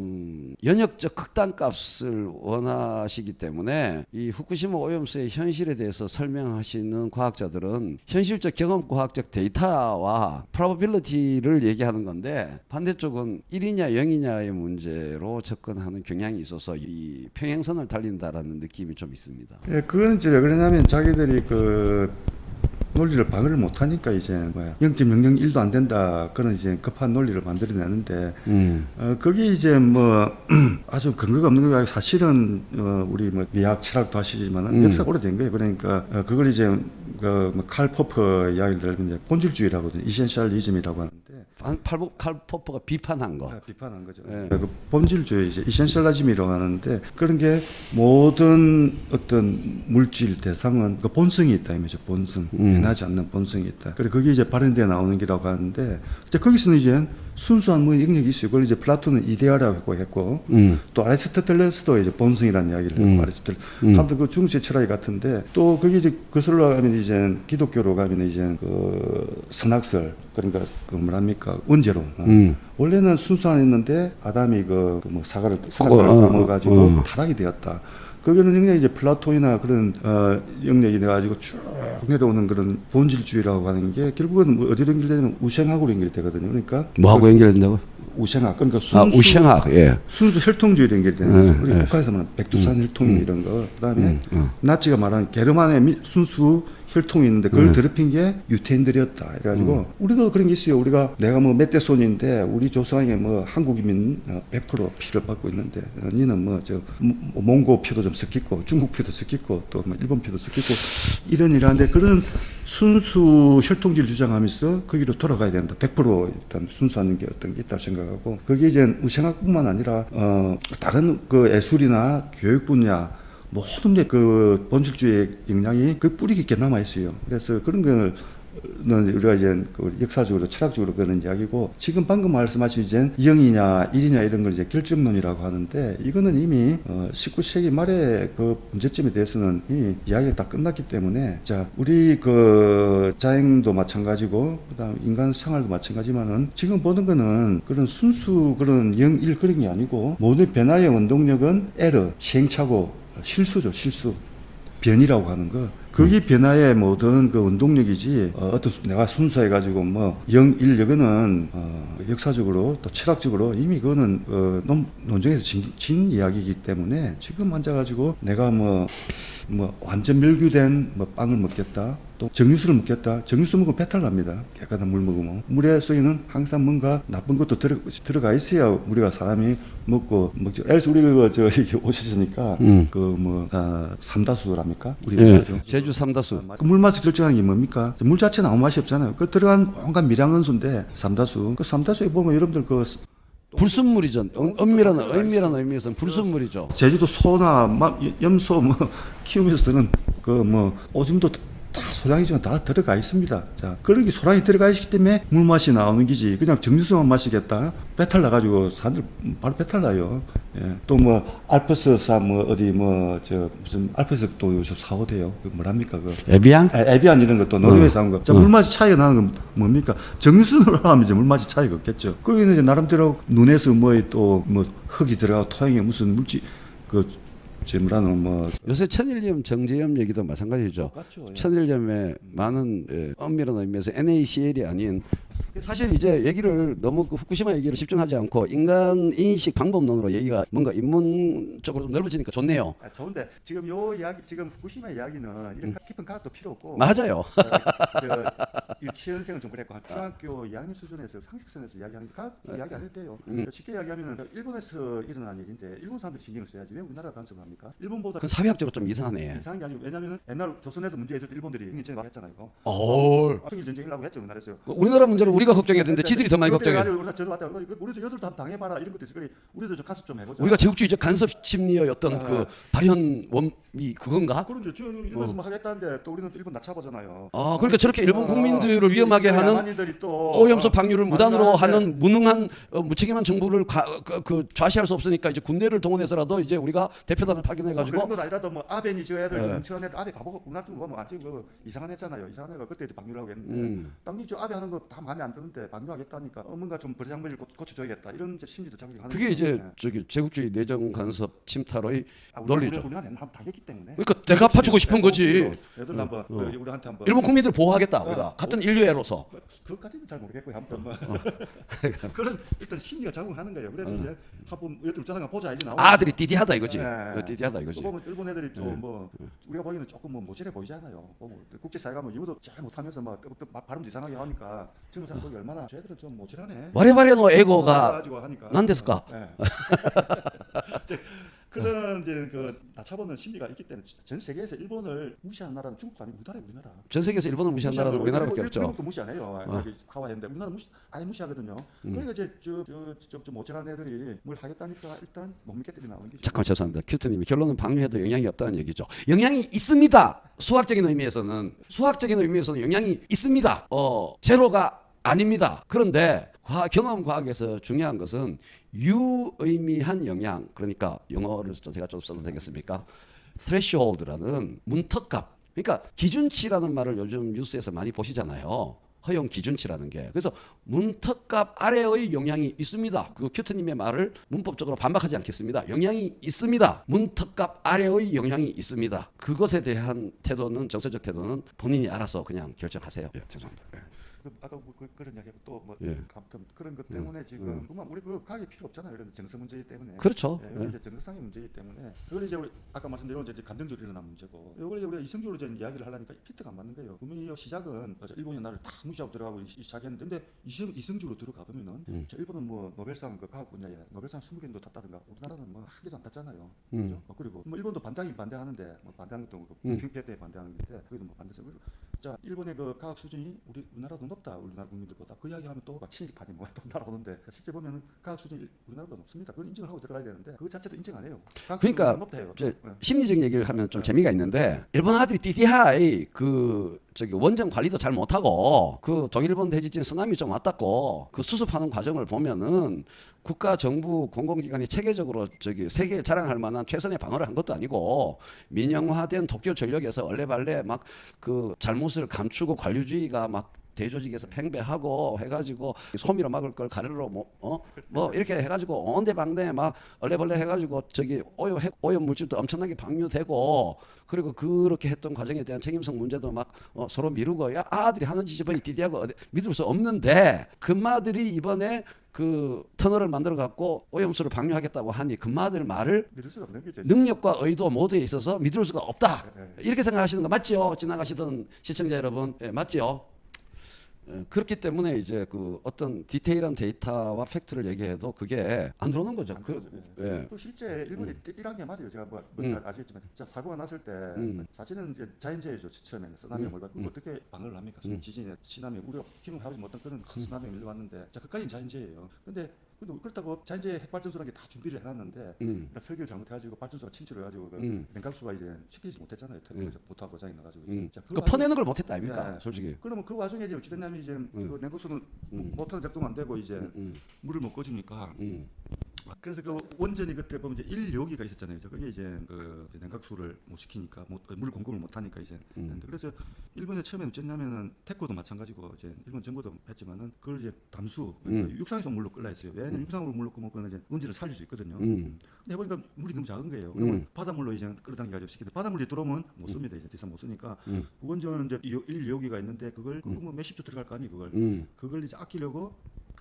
연역적 극단값을 원하시기 때문에 이 후쿠시마 오염수의 현실에 대해서 설명하시는 과학자들은 현실적 경험과학적 데이터와 프로버빌리티를 얘기하는 건데 반대쪽은 1이냐 0이냐의 문제로 접근하는 경향이 있어서 이 평행선을 달린다라는 느낌이 좀 있습니다. 예, 그건 이제 왜 그러냐면 자기들이 그 논리를 방어를 못하니까 이제 0.001도 안 된다 그런 이제 급한 논리를 만들어내는데 거기 이제 뭐 아주 근거가 없는 거가 사실은 우리 뭐 미학 철학도 하시지만은 역사가 오래된 거예요. 그러니까 그걸 이제 칼 포퍼 이야기를 들으면 이제 본질주의라고 이센셜리즘이라고 하는데 칼 포퍼가 비판한 거. 비판한 거죠. 네. 그 본질주의 이제 이센셜리즘이라고 하는데 그런 게 모든 어떤 물질 대상은 그 본성이 있다 이거죠. 본성. 변하지 않는 본성이 있다. 그래 그게 이제 발현돼 나오는 기라고 하는데 이제 거기서는 이제 순수한 뭐 영역이 있어요. 그걸 이제 플라톤은 이데아라고 했고 또 아리스토텔레스도 이제 본성이라는 이야기를 했고 아리스토텔레스 다들 그 중세 철학이 같은데 또 거기 이제 거슬러 가면 이제 기독교로 가면 이제 그 선악설 그러니까 그 뭐랍니까 원죄론 원래는 순수한했는데 아담이 그 뭐 사과를 먹어가지고 타락이 되었다. 거기는 굉장히 이제 플라톤이나 그런 영역이 돼가지고 쭉 내려오는 그런 본질주의라고 하는 게 결국은 뭐 어디로 연결되냐면 우생학으로 연결되거든요. 그러니까 뭐하고 연결된다고? 우생학 그러니까 순수 우생학 예. 순수 혈통주의로 연결되는 우리 북한에서 말하는 백두산 혈통 이런 거 그다음에 나치가 말하는 게르만의 순수 혈통이 있는데 그걸 더럽힌 게 유태인들이었다. 이래가지고 우리도 그런 게 있어요. 우리가 내가 뭐 몇 대 손인데 우리 조상에 뭐 한국이면 100% 피를 받고 있는데 니는 뭐 저 몽고 피도 좀 섞이고 중국 피도 섞이고 또 뭐 일본 피도 섞이고 이러한데 그런 순수 혈통질 주장하면서 거기로 돌아가야 된다. 100% 일단 순수하는 게 어떤 게 있다 생각하고 그게 이제 의생학뿐만 아니라 다른 그 예술이나 교육 분야 모든 게 그 본질주의 영향이 그 뿌리 깊게 남아 있어요. 그래서 그런 거는 우리가 이제 그 역사적으로 철학적으로 그런 이야기고 지금 방금 말씀하신 이제 0이냐 1이냐 이런 걸 이제 결정론이라고 하는데 이거는 이미 19세기 말에 그 문제점에 대해서는 이미 이야기가 다 끝났기 때문에 자 우리 그 자연도 마찬가지고 그다음 인간 생활도 마찬가지만은 지금 보는 거는 그런 순수 그런 0, 1 그런 게 아니고 모든 변화의 원동력은 에러 시행착오 실수죠 실수 변이라고 하는 거 그게 변화의 모든 그 운동력이지 어떤 내가 순수해가지고 뭐 0, 1 이거는 역사적으로 또 철학적으로 이미 그거는 논쟁에서 진 이야기이기 때문에 지금 앉아가지고 내가 뭐 완전 멸균된 뭐 빵을 먹겠다 또 정유수를 먹겠다 정유수 먹으면 배탈 납니다 깨끗한 물 먹으면 물에 속에는 항상 뭔가 나쁜 것도 들어가 있어야 우리가 사람이 먹고 먹죠. 그래서 우리가 저 이렇게 오셨으니까 그 뭐 삼다수랍니까 우리 예, 제주 삼다수. 그 물 맛을 결정하는 게 뭡니까? 물 자체는 아무 맛이 없잖아요. 그 들어간 온갖 미량원소인데 삼다수. 그 삼다수에 보면 여러분들 그 불순물이죠. 엄밀한 의미에서는 불순물이죠. 제주도 소나 염소 뭐 키우면서 드는 그 뭐 오줌도 다 소량이지만 다 들어가 있습니다. 자, 그런 게 소량이 들어가 있기 때문에 물 맛이 나오는 기지. 그냥 정수만 마시겠다. 배탈 나가지고 사람들 바로 배탈 나요. 예. 또 뭐 알프스산 뭐 어디 뭐 저 무슨 알프스 또 요즘 사오대요. 그 뭐랍니까 그 에비앙? 에비안 이런 것도 노르웨이에서 한 거. 자, 물맛이 차이가 나는 건 뭡니까? 정수로 하면 이제 물맛이 차이가 없겠죠. 거기는 이제 나름대로 눈에서 뭐 또 뭐 흙이 들어가고 토양에 무슨 물질 뭐라는 뭐 요새 천일염, 정제염 얘기도 마찬가지죠. 똑같죠. 예. 천일염에 많은 엄밀한 의미에서 NaCl이 아닌 사실 이제 얘기를 너무 그 후쿠시마 얘기를 집중하지 않고 인간 인식 방법론으로 얘기가 뭔가 인문적으로 좀 넓어지니까 좋네요. 좋은데 지금 요 이야기 지금 후쿠시마 이야기는 이런 깊은 과학도 필요 없고 맞아요. 유치원생은 좀 그랬고 중학교 2학년 수준에서 상식선에서 이야기하는 과학 이야기 안 해도 돼요. 쉽게 이야기하면 일본에서 일어난 일인데 일본 사람들 신경을 써야지 왜 우리나라 간섭을 합니까? 일본보다 그 사회학적으로 좀 이상하네. 이상한 게 아니고 왜냐하면 옛날 조선에서 문제 있을 때 일본들이 전쟁 막 했잖아요. 평일 전쟁이라고 했죠 우리나라에서. 우리나라 문제를 우리가 걱정해야 되는데 지들이 더 많이 걱정해. 우리도 여들 다 당해봐라 이런 것도 있어. 그래 우리도 좀 가서 좀 해보자. 우리가 제국주의적 간섭 심리의 어떤 그 발현 원이 그건가? 그런데 일본에서 뭐 하겠다는데 또 우리는 일본 낮춰보잖아요. 그러니까 저렇게 일본 국민들을 위험하게 하는 오염수 방류를 무단으로 하는 무능한 무책임한 정부를 좌시할 수 없으니까 이제 군대를 동원해서라도 이제 우리가 대표단을 파견해가지고 그런 건 아니라도 뭐 아베니 저 애들 정치한 애들 아베 바보가 우리나라 좀 보면 완전 그 이상한 애잖아요. 이상한 애가 그때 방류라고 했는데 당연히 저 아베 하는 거 다 마음에 안 드는데 방류하겠다니까 뭔가 좀 버리장머리를 고쳐줘야겠다 이런 이제 심리도 작용하는. 그게 이제 저기 제국주의 내정 간섭 침탈의 논리죠. 우리가 한번 당했기 때문에. 그러니까 대갚아주고 싶은 거지. 애들 한번 우리한테 한번. 일본 국민들 보호하겠다 우리가 같은 인류애로서. 그것까지는 잘 모르겠고요. 한번 그런 일단 심리가 작용하는 거예요. 그래서 이제 한번 여들 짜장면 보자 이제 나오고. 아들이 띠디하다 이거지. 네. 띠디하다 이거지. 보면 일본 애들이 좀 뭐 우리가 보기에는 조금 뭐 모질해 보이잖아요. 국제사회가 뭐 이것도 잘 못하면서 막 발음도 이상하게 하니까 지금 사람 보기 얼마나 쟤들은 좀 모질하네. 와레와레노 에고가 가지고 하니까. 난데스까? 네. 그런 이제 그 낮춰보는 심리가 있기 때문에 전 세계에서 일본을 무시하는 나라는 중국도 아니고 우리나라. 전 세계에서 일본을 무시하는 나라는 우리나라밖에 없죠. 미국도 무시 안 해요. 하와이인데 우리나라 아예 무시하거든요. 그러니까 이제 좀 모질한 애들이 뭘 하겠다니까 일단 못 믿겠더니 나오는 게. 잠깐 죄송합니다. 큐트님이 결론은 방류해도 영향이 없다는 얘기죠. 영향이 있습니다. 수학적인 의미에서는 영향이 있습니다. 제로가 아닙니다. 그런데 경험 과학에서 중요한 것은 유의미한 영향, 그러니까 영어를 제가 좀 써도 되겠습니까? threshold라는 문턱값, 그러니까 기준치라는 말을 요즘 뉴스에서 많이 보시잖아요. 허용 기준치라는 게. 그래서 문턱값 아래의 영향이 있습니다. 그 큐트님의 말을 문법적으로 반박하지 않겠습니다. 영향이 있습니다. 문턱값 아래의 영향이 있습니다. 그것에 대한 태도는 정서적 태도는 본인이 알아서 그냥 결정하세요. 예, 죄송합니다. 예. 아까 뭐 그런 이야기하고 또뭐 예. 아무튼 그런 것 때문에 지금 그만 우리 그 가격이 필요 없잖아요. 이런 정서 문제이기 때문에. 그렇죠. 예, 이건 이제 정서상의 문제이기 때문에 그걸 이제 우리 아까 말씀드린 이제 감정적으로 일어난 문제고 이걸 이제 우리가 이성적으로 이제 이야기를 하려니까 피트가 안 맞는 거예요. 분명히 이 시작은 일본이 나를 다 무시하고 들어가고 시작했는데 근데 이성적으로 들어가 보면은 자, 일본은 뭐 노벨상 그 과학 분야에 노벨상 20개도 탔다든가 우리나라는 뭐 한 개도 안 탔잖아요. 그죠? 그리고 뭐 일본도 반대하긴 반대하는데 뭐 반대하는 것도 평균 때에 반대하는 건데 거기도 뭐 반대해서 자 일본의 그 과학 수준이 우리나라도 높다. 우리나라 국민들보다 그 이야기하면 또 막 친일파니 뭐또 날아오는데 실제 보면은 과학 수준이 우리나라보다 높습니다. 그걸 인정을 하고 들어가야 되는데 그 자체도 인정 안 해요. 과학 수준이 그러니까 높다 해요. 이제 심리적인 얘기를 하면 좀 재미가 있는데 일본 아들이 띠띠하이 그 저기 원전 관리도 잘 못하고 그 동일본 대지진 쓰나미 좀 왔다고 그 수습하는 과정을 보면은 국가 정부 공공기관이 체계적으로 저기 세계에 자랑할 만한 최선의 방어를 한 것도 아니고 민영화된 도쿄 전력에서 얼레발레 막 그 잘못을 감추고 관료주의가 막 대조직에서 팽배하고 해가지고 소미로 막을 걸 가래로 뭐 이렇게 해가지고 온데방데 막 얼레벌레 해가지고 저기 오염 물질도 엄청나게 방류되고 그리고 그렇게 했던 과정에 대한 책임성 문제도 막 서로 미루고 야 아들이 하는 지지번이 디디하고 믿을 수 없는데 금마들이 이번에 그 터널을 만들어 갖고 오염수를 방류하겠다고 하니 금마들 말을 믿을 수가 없는 거죠. 능력과 의도 모두에 있어서 믿을 수가 없다 이렇게 생각하시는 거 맞지요? 지나가시던 시청자 여러분 맞지요? 그렇기 때문에 이제 그 어떤 디테일한 데이터와 팩트를 얘기해도 그게 안 들어오는 거죠. 또 실제 일본이 띠띠란 게 맞아요. 제가 뭐 잘 아시겠지만 자 사고가 났을 때 사실은 이제 자연재해죠. 처음에는 쓰나미가 몰고 그걸 어떻게 방어를 합니까? 지진에 시나미 우려 힘을 하지 못한 그런 큰 쓰나미가 밀려왔는데 자 그까지는 자연재해예요. 근데 그렇다고 자연재해 핵발전소라는 게 다 준비를 해놨는데 그러니까 설계를 잘못해가지고 발전소가 침투를 해가지고 냉각수가 이제 시키지 못했잖아요. 보타 고장이 나가지고. 자, 그 퍼내는 걸 못했다 아닙니까? 솔직히. 그러면 그 와중에 이제 어찌 됐냐면 이제 그 냉각수는 모터는 작동 안 되고 이제 물을 못 꺼주니까. 그래서 그 원전이 그때 보면 이제 1호기가 있었잖아요. 그게 이제 그 냉각수를 못 시키니까 물 공급을 못 하니까 이제. 그래서 일본에 처음에 어쨌냐면은 태코도 마찬가지고 이제 일본 정부도 했지만은 그걸 이제 담수 육상에서 물로 끌라 했어요. 왜냐면 육상으로 물로 끄면 그는 이제 원전을 살릴 수 있거든요. 근데 해보니까 물이 너무 작은 거예요. 그러면 바닷물로 이제 끌어당겨가지고 시키는데 바닷물이 들어오면 못 씁니다. 이제 대상 못 쓰니까 그 원전은 이제 1호기가 있는데 그걸 뭐 몇십 조 들어갈 거 아니 그걸 이제 아끼려고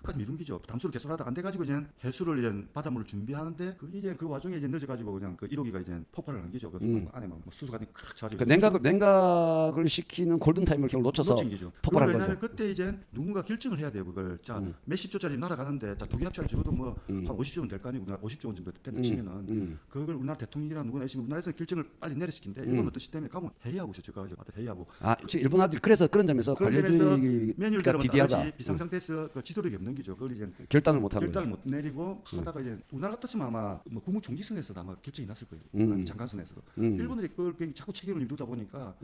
끝까지 미룬 기죠. 담수를 계속 하다 안 돼가지고 이제 해수를 이제 바닷물을 준비하는데 그게 이제 그 와중에 이제 늦어가지고 그냥 그 1호기가 이제 폭발을 한 기죠. 그 안에 막 수소 같은 칵 차지고. 그 냉각을 시키는 골든 타임을 결국 놓쳐서 폭발한 거죠. 왜냐하면 그때 이제 누군가 결정을 해야 돼요. 그걸 자 몇십 조짜리 날아가는데 자 두 개 합쳐서 적어도 뭐 한 50조는 될 거 아니고 50조 원 정도 된다 치면은 그걸 우리나라 대통령이나 누구나 있으면 우리나라에서 결정을 빨리 내리시킨데 일본 어떤 시스템에 가면 회의하고 있어. 제가 회의하고. 지금 일본 아들이 그래서 그런 점에서 관료주의가 디디하다. 비상 상태에서 그 지도력이 없는 기죠. 그걸 이제 결단을 못 하고 못 내리고 하다가 이제 우리나라 같았으면 아마 뭐 국무총리선에서 아마 결정이 났을 거예요. 장관선에서. 일본들이 그걸 자꾸 책임을 미루다 보니까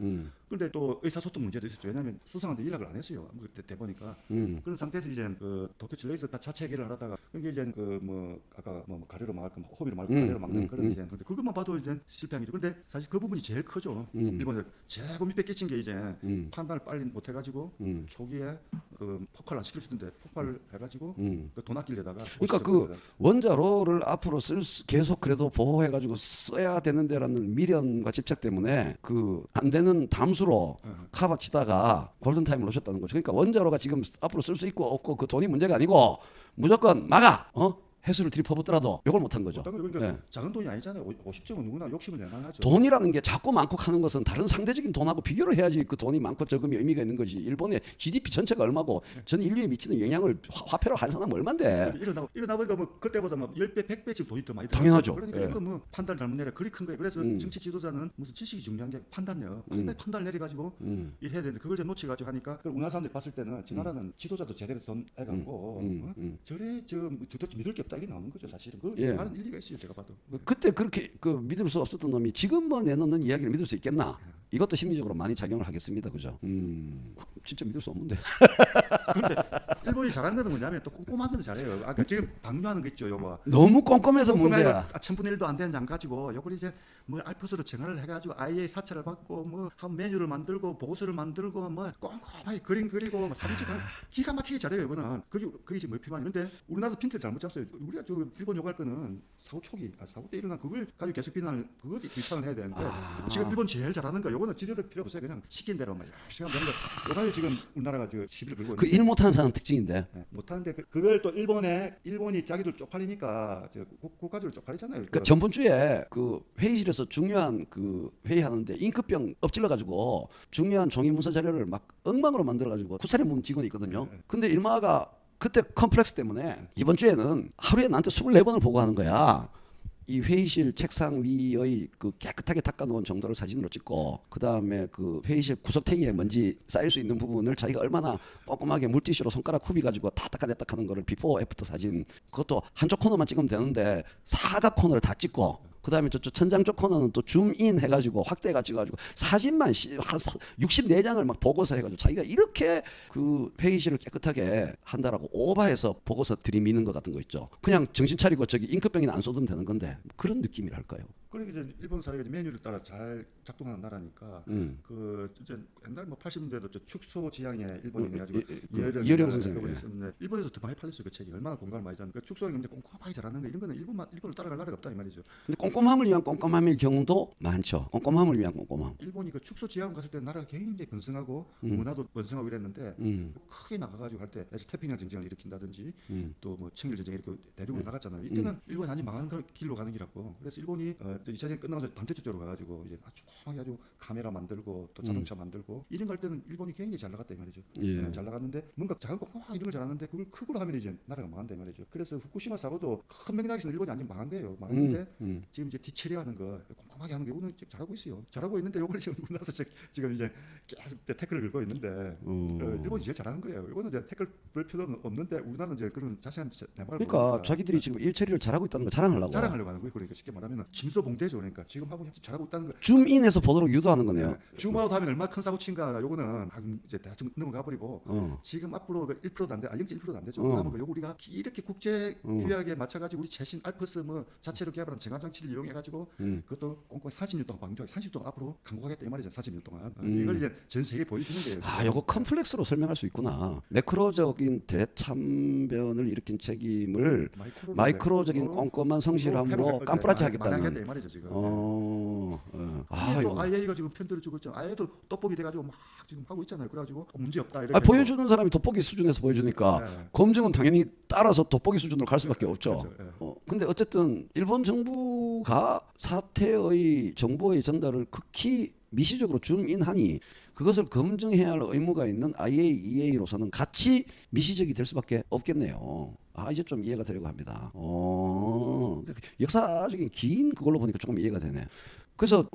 그런데 또 의사소통 문제도 있었죠. 왜냐하면 수상한테 연락을 안 했어요. 그때 돼 보니까 그런 상태에서 이제 그 도쿄 전력에서 다 자체 해결을 하다가 그게 이제 그 뭐 아까 뭐 가래로 막을 거 호비로 말고 가래로 막는 그런 이제 근데 그것만 봐도 이제 실패한 거죠. 근데 사실 그 부분이 제일 크죠. 일본에 제일 밑에 끼친 게 이제 판단을 빨리 못 해가지고 초기에 그 폭발을 안 시킬 수 있는데 폭발을 해가지고 그 돈 아끼려다가 그러니까 그 원자로를 앞으로 계속 그래도 보호해가지고 써야 되는데라는 미련과 집착 때문에 그 안 되는 담수로 카바치다가 골든 타임을 놓쳤다는 거죠. 그러니까 원자로가 지금 앞으로 쓸 수 있고 없고 그 돈이 문제가 아니고 무조건 막아. 해수를 들이퍼붓더라도 이걸 못한 거죠. 그러니까 작은 돈이 아니잖아요. 50점은 누구나 욕심을 내만 하죠. 돈이라는 게 작고 많고 하는 것은 다른 상대적인 돈하고 비교를 해야지 그 돈이 많고 적음이 의미가 있는 거지. 일본의 GDP 전체가 얼마고 전 인류에 미치는 영향을 화폐로 환산하면 얼만데. 일어나 보니까 뭐 그때보다 뭐 10배, 100배 지금 돈이 더 많이 당연하죠. 그러니까 이거 뭐 판단 잘못 내려 그리 큰 거예요. 그래서 정치 지도자는 무슨 지식이 중요한 게 판단력. 판단을 내려가지고 일해야 되는데 그걸 이제 놓치가지고 하니까 우리나라 사람들이 봤을 때는 지 나라는 지도자도 제대로 돈 해갖고 저래 도대체 믿을 게 없다 이게 나오는 거죠. 사실은 그 말은 일리가 있어요. 제가 봐도. 그때 그렇게 그 믿을 수 없었던 놈이 지금 뭐 내놓는 이야기를 믿을 수 있겠나? 이것도 심리적으로 많이 작용을 하겠습니다. 그죠? 진짜 믿을 수 없는데. 그런데 일본이 잘하는 건 뭐냐면 또 꼼꼼한 건 잘해요. 아까 지금 방류하는 거 있죠. 요거. 너무 꼼꼼해서 문제야. 1000분의 1도 안 되는 장 가지고 요걸 이제 뭐 알프스로 전화를 해가지고 IA 사찰을 받고 뭐 한 메뉴를 만들고 보고서를 만들고 뭐 꼼꼼하게 그림 그리고 뭐 사진 찍고 기가 막히게 잘해요. 이거는 그게 지금 뭐 필요한 건데 우리나라도 핀트를 잘못 잡어요. 우리가 저 일본 요구할 거는 사고 초기 사고 때 일어난 그걸 가지고 계속 그거 비판을 해야 되는데 지금 일본 제일 잘하는 거 요거는 지도력 필요 없어요. 그냥 시킨 대로 막 열심히 하면 되는 거. 요가지고 지금 우리나라가 지금 시비를 걸고 그 일 못하는 사람 특징인데. 네, 못하는데 그걸 또 일본이 자기들 쪽팔리니까 국가적으로 쪽팔리잖아요. 그러니까 전번 주에 그 회의실에서 중요한 그 회의하는데 잉크병 엎질러 가지고 중요한 종이 문서 자료를 막 엉망으로 만들어 가지고 구차례 문 직원이 있거든요. 근데 일마가 그때 컴플렉스 때문에 이번 주에는 하루에 나한테 24번을 보고하는 거야. 이 회의실 책상 위의 그 깨끗하게 닦아놓은 정도를 사진으로 찍고 그 다음에 그 회의실 구석탱이에 먼지 쌓일 수 있는 부분을 자기가 얼마나 꼼꼼하게 물티슈로 손가락 후비 가지고 다 닦아냈다 하는 거를 비포 애프터 사진 그것도 한쪽 코너만 찍으면 되는데 사각 코너를 다 찍고 그 다음에 저쪽 천장 쪽 코너는 또 줌인 해가지고 확대가 찍어가지고 사진만 한 64장을 막 보고서 해가지고 자기가 이렇게 그 회의실을 깨끗하게 한다라고 오바해서 보고서 들이미는 것 같은 거 있죠. 그냥 정신 차리고 저기 잉크병이나 안 쏟으면 되는 건데 그런 느낌이랄까요. 그러니까 이제 일본 사회가 메뉴를 따라 잘 작동하는 나라니까 그 이제 옛날 뭐 80년대도 저 축소 지향에 일본이 해가지고 이어령 선생 있었는데 일본에서 더 많이 팔렸어요. 그 책이 얼마나 공감을 많이 하는 그 축소를 이제 꼼꼼하게 잘하는 거 이런 거는 일본을 따라갈 나라가 없다 이 말이죠. 근데 꼼꼼함을 위한 꼼꼼함일 경우도 많죠. 꼼꼼함을 위한 꼼꼼함. 일본이 그 축소 지향 갔을 때 나라가 굉장히 번성하고 문화도 번성하고 이랬는데 크게 나가가지고 할 때 태평양 전쟁을 일으킨다든지 또 뭐 청일 전쟁 이렇게 대륙으로 나갔잖아요. 이때는 일본이 아니 망하는 길로 가는 길이라고. 그래서 일본이 2차전 끝나서 반대쪽 쪽으로 가가지고 이제 아주 꼼꼼하게 아주 카메라 만들고 또 자동차 만들고 이런 거 할 때는 일본이 굉장히 잘 나갔다 이 말이죠. 예. 잘 나갔는데 뭔가 작은 꼼꼼하게 이런 걸 잘하는데 그걸 크고 하면 이제 나라가 망한다 이 말이죠. 그래서 후쿠시마 사고도 큰 맥락에서 일본이 완전 망한 거예요. 망했는데 지금 이제 뒤처리하는 거 꼼꼼하게 하는 게 오늘 잘하고 있어요. 잘하고 있는데 이걸 지금 우리나라에서 지금 이제 계속 태클을 걸고 있는데 일본이 제일 잘하는 거예요. 이거는 이제 태클 볼 필요는 없는데 우리나라는 이제 그런 자세한 내막을 그러니까 모르니까 자기들이 지금 일처리를 잘하고 있다는 거 자랑하려고 하는 거예요. 그러니까 쉽게 말하면 짐소봉대죠. 그러니까 지금 하고 잘하고 있다는 거. 줌인해서 보도록 유도하는 거네요. 줌아웃 하면 얼마나 큰 사고 친가 요거는 이제 대충 넘어가 버리고 지금 앞으로 그 1%도 안 돼. 0.1%도 안 되죠. 그러면 요거 우리가 이렇게 국제 규약에 맞춰 가지고 우리 최신 알프스 뭐 자체로 개발한 정화 장치를 이용해 가지고 그것도 꼼꼼히 40년 동안 방조하게 30년 동안 앞으로 강구하겠다 이 말이죠. 40년 동안. 이걸 이제 전 세계에 보여주는 거예요. 아, 요거 컴플렉스로 설명할 수 있구나. 매크로적인 대참변을 일으킨 책임을 마이크로적인 꼼꼼한 성실함으로 깜프라치 하겠다는. 이 말이죠 지금. 아, 또 IA가 지금 편들어 주고 있잖아. IA도 떡볶이 돼가지고 막 지금 하고 있잖아요. 그래가지고 문제 없다. 이렇게 보여주는 사람이 돋보기 수준에서 보여주니까 검증은 당연히 따라서 돋보기 수준으로 갈 수밖에 없죠. 그렇죠. 근데 어쨌든 일본 정부가 사태의 정보의 전달을 극히 미시적으로 줌인하니 그것을 검증해야 할 의무가 있는 IAEA로서는 같이 미시적이 될 수밖에 없겠네요. 아, 이제 좀 이해가 되려고 합니다. 역사적인 긴 그걸로 보니까 조금 이해가 되네. 그래서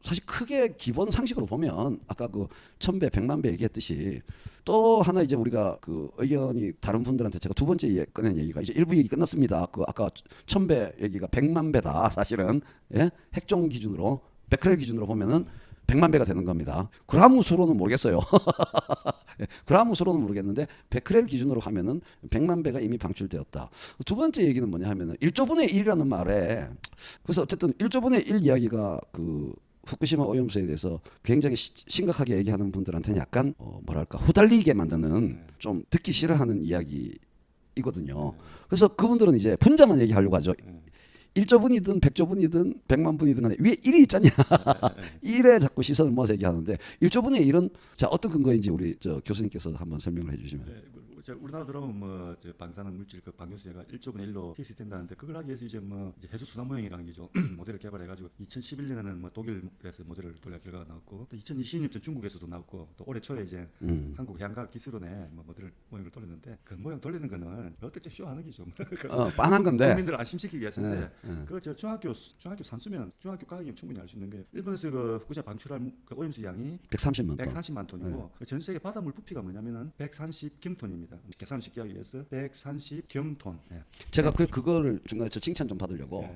사실 크게 기본 상식으로 보면 아까 그 1000배, 100만 배 얘기했듯이 또 하나 이제 우리가 그 의견이 다른 분들한테 제가 두 번째 꺼낸 얘기가 이제 1부 얘기 끝났습니다. 그 아까 1000배 얘기가 100만 배다 사실은. 예? 핵종 기준으로 베크렐 기준으로 보면은 100만 배가 되는 겁니다. 그라무 수로는 모르겠어요. 그라무 수로는 모르겠는데 베크렐 기준으로 하면은 100만 배가 이미 방출되었다. 두 번째 얘기는 뭐냐 하면은 1조분의 1이라는 말에 그래서 어쨌든 1조분의 1 이야기가 그 후쿠시마 오염수에 대해서 굉장히 심각하게 얘기하는 분들한테는 약간 뭐랄까 후달리게 만드는 좀 듣기 싫어하는 이야기이거든요. 그래서 그분들은 이제 분자만 얘기하려고 하죠. 1조분이든 100조분이든 100만 분이든 간에 위에 1이 있잖냐. 1에 자꾸 시선을 모아서 얘기하는데 1조분의 1은 자 어떤 근거인지 우리 저 교수님께서 한번 설명을 해주시면. 우리나라 들어오면 뭐 방사능 물질 그 방류수가 1조분의 1로 픽스 된다는데 그걸 하기 위해서 이제 뭐 이제 해수 순환 모형이라는 게죠. 모델을 개발해가지고 2011년에는 뭐 독일에서 모델을 돌려 결과가 나왔고 또 2020년 중국에서도 나왔고 또 올해 초에 이제 한국 해양과학 기술원에 뭐 모델 모형을 돌렸는데 그 모형 돌리는 거는 어떻게 쇼하는 게죠. 빤한 건데 국민들을 안심시키기 위해서인데 그저 중학교 산수면 중학교 과학이면 충분히 알 수 있는 게 일본에서 그 후쿠시마 방출할 그 오염수 양이 130만 톤이고 전 세계 바닷물 부피가 뭐냐면은 130경톤입니다. 계산 쉽게 하기 위해서 130경톤. 제가 그거를 중간에 저 칭찬 좀 받으려고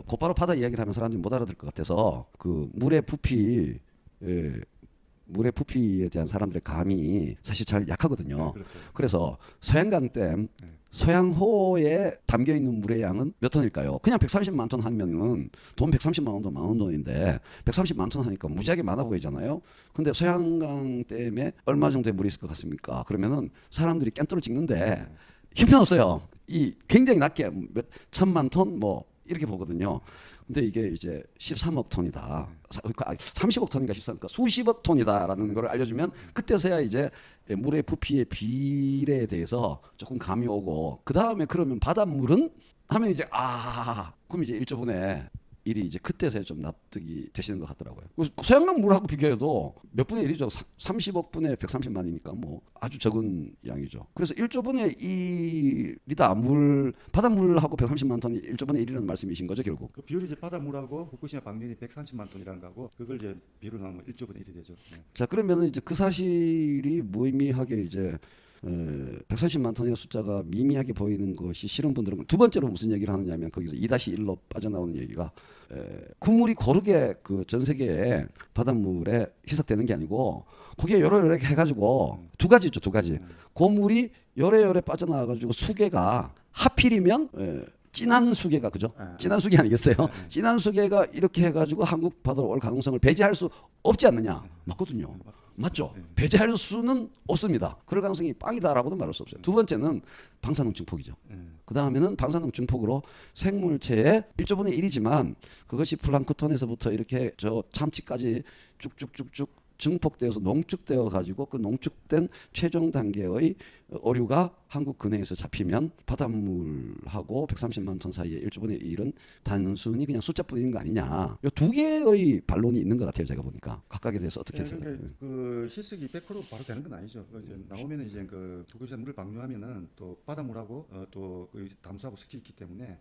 곧바로 바다 이야기를 하면 사람들이 못 알아들 것 같아서 그 물의 부피 물의 부피에 대한 사람들의 감이 사실 잘 약하거든요. 그렇죠. 그래서 소양강댐 네. 소양호에 담겨 있는 물의 양은 몇 톤일까요? 그냥 130만 톤 하면은 돈 130만 원도 많은 돈인데 130만 톤 하니까 무지하게 많아 보이잖아요. 근데 소양강 댐에 얼마 정도의 물이 있을 것 같습니까? 그러면은 사람들이 깬돌을 찍는데 형편없어요. 이 굉장히 낮게 몇 천만 톤 뭐 이렇게 보거든요. 근데 이게 이제 13억 톤이다. 30억 톤인가 13억, 그러니까 수십억 톤이다라는 걸 알려주면 그때서야 이제 물의 부피의 비례에 대해서 조금 감이 오고 그 다음에 그러면 바닷물은 하면 이제 그럼 이제 1조분의 1이 이제 그때서야 좀 납득이 되시는 것 같더라고요. 소양강 물하고 비교해도 몇 분의 1이죠. 30억 분의 130만이니까 뭐 아주 적은 양이죠. 그래서 1조분의 1이다. 바닷물하고 130만 톤이 1조분의 1이라는 말씀이신 거죠, 결국. 그 비율이 이제 바닷물하고 북극신의 방류이 130만 톤이라는 거고 그걸 이제 비율로 나누면 1조분의 1이 되죠. 네. 자, 그러면은 이제 그 사실이 무의미하게 이제 130만 톤의 숫자가 미미하게 보이는 것이 싫은 분들은 두 번째로 무슨 얘기를 하느냐면 거기서 2-1로 빠져나오는 얘기가 국물이 고르게 그 전 세계에 바닷물에 희석되는 게 아니고 거기에 여러 해가지고 두 가지죠, 두 가지. 그 물이 여러 빠져나와가지고 수계가 하필이면 진한 수계가 그죠? 진한 수계 아니겠어요? 진한 수계가 이렇게 해가지고 한국 바다로 올 가능성을 배제할 수 없지 않느냐? 맞거든요. 맞죠? 배제할 수는 없습니다. 그럴 가능성이 빵이다라고는 말할 수 없어요. 두 번째는 방사능 증폭이죠. 그 다음에는 방사능 증폭으로 생물체의 1조분의 1이지만 그것이 플랑크톤에서부터 이렇게 저 참치까지 쭉쭉쭉쭉 증폭되어서 농축되어 가지고 그 농축된 최종 단계의 어류가 한국 근해에서 잡히면 바닷물하고 130만 톤 사이의 1조분의 1은 단순히 그냥 숫자뿐인 거 아니냐. 이 두 개의 반론이 있는 것 같아요. 제가 보니까 각각에 대해서 어떻게 생각해요? 그 희석이 100% 바로 되는 건 아니죠. 이제 나오면은 이제 그 북극에서 물을 방류하면은 또 바닷물하고 또 그 담수하고 섞이기 때문에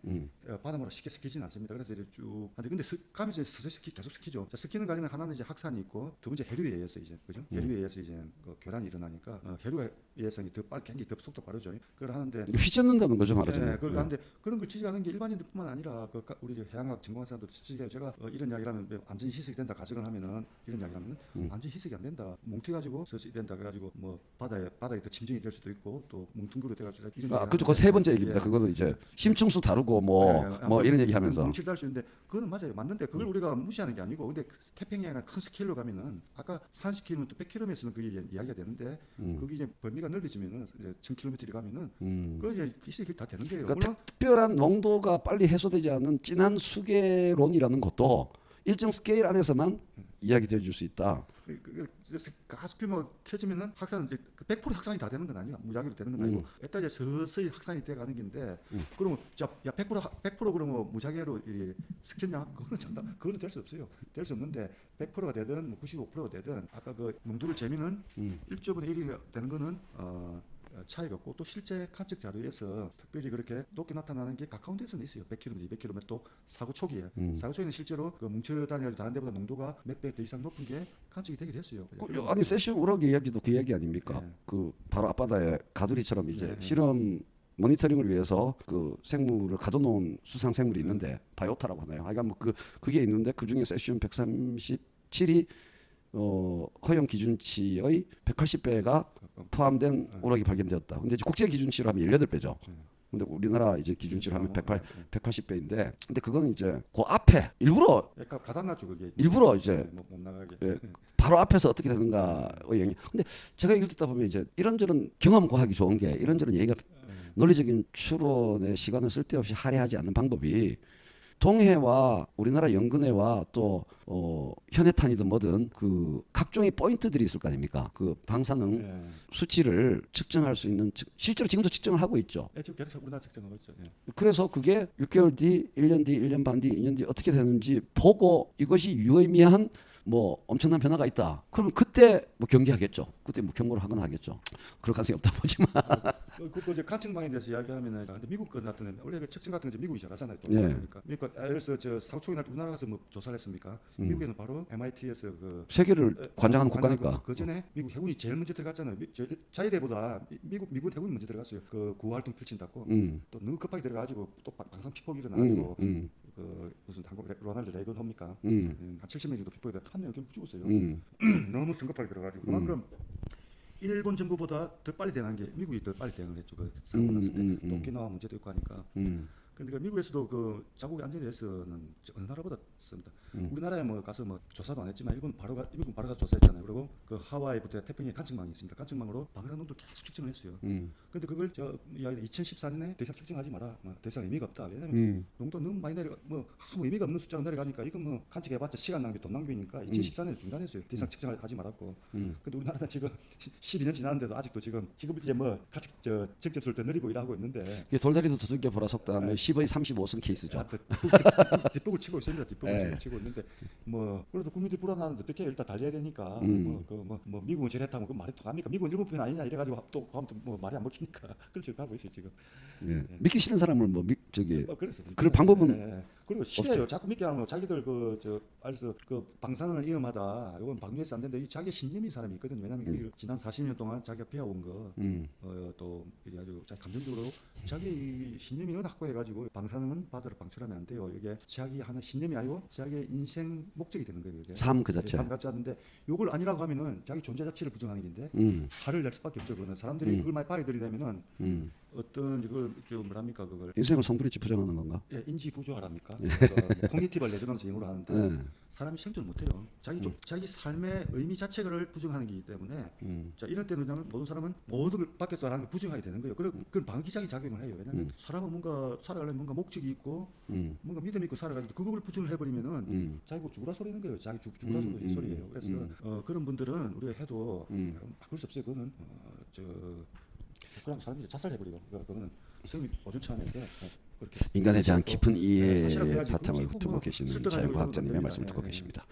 바닷물하고 쉽게 섞이지는 않습니다. 그래서 이제 쭉 근데 가면서 계속 섞이죠. 자, 섞이는 과정에 하나는 이제 확산이 있고 두 번째 해류에 의해서 이제 그죠? 해류에 의해서 이제 그 교란이 일어나니까 해류에 의해서 더 빨리 굉장히 더 속도 빠르죠. 그걸 하는데 휘젓는다는 거죠, 말하자면. 네, 그걸 하는데 그런 걸 지적하는 게 일반인들뿐만 아니라 우리 해양학 전공한 사람도 지적해요. 제가 이런 이야기를 하면 완전히 희석이 된다 가정을 하면은 이런 이야기를 하면 완전히 희석이 안 된다. 뭉태가지고 서식이 된다 그래가지고 뭐 바다에 더 침전이 될 수도 있고 또 뭉퉁그로 돼가지고 이런 그죠. 그 세 번째 얘기입니다. 그거는 이제 심층수 다루고 뭐 이런 얘기 하면서 뭉칠 달수 있는데 그거는 맞아요. 맞는데 그걸 우리가 무시하는 게 아니고 근데 태평양이나 큰 스케일로 가면은 아까 30km 또 100km에서는 그게 이야기가 되는데 그게 이제 범위가 넓어지면은 이제 1000km를 가면은 그 이제 희석이 다 되는 거예요. 그러니까 물론 특별한 농도가 빨리 해소되지 않는 진한 수계론이라는 것도 일정 스케일 안에서만 이야기되어 줄 수 있다. 가스 규모가 커지면은 확산 이제 100% 확산이 다 되는 건 아니야. 무작위로 되는 건 아니고 일단 이제 서서히 확산이 돼 가는 건데 그러면 야 100% 그러면 무작위로 스켰냐? 그거는 참다. 그거는 될 수 없어요. 될 수 없는데 100%가 되든 뭐 95%가 되든 아까 그 농도를 재면은 1조분의 1이 되는 거는 차이가 없고 또 실제 관측 자료에서 특별히 그렇게 높게 나타나는 게 가까운 데서는 있어요. 100km, 200km 또 사고 초기에 사고 초기에는 실제로 그 뭉쳐 다니는 다른 데보다 농도가 몇 배 더 이상 높은 게 관측이 되게 됐어요. 아니 세슘 우럭 이야기도 그 이야기 아닙니까? 네. 그 바로 앞바다에 가두리처럼 이제 네. 실험 모니터링을 위해서 그 생물을 가둬놓은 수상 생물이 있는데 바이오타라고 하나요? 하여간 뭐 그게 있는데 그 중에 세슘 137이 허용 기준치의 180배가 포함된 우럭이 발견되었다. 근데 이제 국제 기준치로 하면 18배죠. 근데 우리나라 이제 기준치로 하면 180배인데, 근데 그거는 이제 그 앞에 일부러 가다놨죠 그게. 일부러 이제 못 나가게. 바로 앞에서 어떻게 되는가의 영향. 근데 제가 얘기를 듣다 보면 이제 이런저런 경험 과학이 좋은 게 이런저런 얘기가 논리적인 추론의 시간을 쓸데없이 할애하지 않는 방법이 동해와 우리나라 연근해와 또 현해탄이든 뭐든 그 각종의 포인트들이 있을 거 아닙니까? 그 방사능 수치를 측정할 수 있는 실제로 지금도 측정을 하고 있죠. 지금 계속 우리나라 측정하고 있죠. 그래서 그게 6개월 뒤, 1년 뒤, 1년 반 뒤, 2년 뒤 어떻게 되는지 보고 이것이 유의미한 뭐 엄청난 변화가 있다. 그러면 그때 뭐 경계하겠죠. 그때 뭐 경고를 하거나 하겠죠. 그럴 가능성이 없다 보지만. 그 이제 관측망에 대해서 이야기하면은 근데 미국 거 같은 원래 그 측정 같은 거 이제 미국이 잘하잖아요. 또 예. 그러니까 그래서 저 사고초기 날 때 우리나라 가서 뭐 조사를 했습니까? 미국에는 바로 MIT에서 그 세계를 관장하는 국가니까. 그 전에 미국 해군이 제일 먼저 들어갔잖아요. 자위대보다 미국 해군이 먼저 들어갔어요. 그 구호 활동 펼친다고. 또 너무 급하게 들어가지고 또 방산 피폭이 일어나가지고 그 무슨 한국 로널드 레이건 합니까? 음. 한 70명 정도 빗보이다 한 명이 결국 죽었어요. 음. 너무 성급하게 들어가지고 그만큼 일본 정부보다 더 빨리 대응한 게 미국이 더 빨리 대응을 했죠. 그 사고 났을 때 또 오키나와 문제도 있고 하니까. 그러니까 미국에서도 그 자국 안전에 대해서는 어느 나라보다 습니다. 우리나라에 뭐 가서 뭐 조사도 안 했지만 미국은 바로 가서 조사했잖아요. 그리고 그 하와이부터 태평양 간측망이 있으니까 간측망으로 방사능도 계속 측정을 했어요. 근데 그걸 2014년에 더 이상 측정하지 마라. 뭐 더 이상 의미가 없다. 왜냐면 농도 너무 많이 내려가 뭐 아무 의미가 없는 숫자로 내려가니까 이건 뭐 간측해봤자 시간 낭비, 돈 낭비니까 2014년에 중단했어요. 더 이상 측정을 하지 말았고. 근데 우리나라는 지금 12년 지났는데도 아직도 지금 이제 뭐 적접수를 더 늘리고 일하고 있는데. 이게 돌다리도 두들겨 보라 속담에 10의 35승 케이스죠. 뒷북을 치고 있습니다. 뒷북을 치고 있는데 뭐 그래도 국민들이 불안하는데 어떻게 일단 달려야 되니까 뭐 미국은 저랬다면 그 말이 통합니까? 미국은 일본 편 아니냐 이래가지고 또 다음부터 뭐 말이 안 먹히니까 그렇게 가고 있어요 지금. 예. 믿기 싫은 사람을 뭐 저기 그랬어. 그럴 방법은 그리고 싫어요. 자꾸 믿게 하면 자기들 알서 그 방사능은 위험하다. 이건 방류해서 안 된다. 이 자기 신념이 사람이 있거든요. 왜냐하면 이 지난 40년 동안 자기가 배워온 거 또 아주 감정적으로 자기 신념이 워낙 확고해가지고 방사능은 바다로 방출하면 안 돼요. 이게 자기 하나 신념이 아니고 자기의 인생 목적이 되는 거예요. 이게. 삶 그 자체. 삶 자체인데 이걸 아니라고 하면은 자기 존재 자체를 부정하는 일인데 화를 낼 수밖에 없죠. 그거는 사람들이 그걸 많이 받아들이려면은 어떤 이걸 뭐랍니까 그걸 인생을 성불일지 부정하는 건가? 예, 인지 부조화랍니까? 코그니티브 레저넌스 영어로 하는데 사람이 생존 못해요. 자기 삶의 의미 자체를 부정하는 거기 때문에 자 이런 때는 그냥 모든 사람은 모든 걸 밖에서 하는 걸 부정하게 되는 거예요. 그건 방기작용 작용을 해요. 왜냐하면 사람은 뭔가 살아가려면 뭔가 목적이 있고 뭔가 믿음이 있고 살아가지고 그걸 부정을 해버리면은 자기가 죽으라 소리는 거예요. 자기 죽으라 소리예요. 그래서 그런 분들은 우리가 해도 바꿀 수 없어요. 그거는 그냥 사람들이 자살해버리고 그거는 생이 오준치 않아서 그렇게 인간에 대한 깊은 이해의 사실은 해야지. 바탕을 그거 두고 뭐 계시는 쓸데가 아니고 자연과학자님의 이러면 말씀을 듣고 됩니다. 계십니다.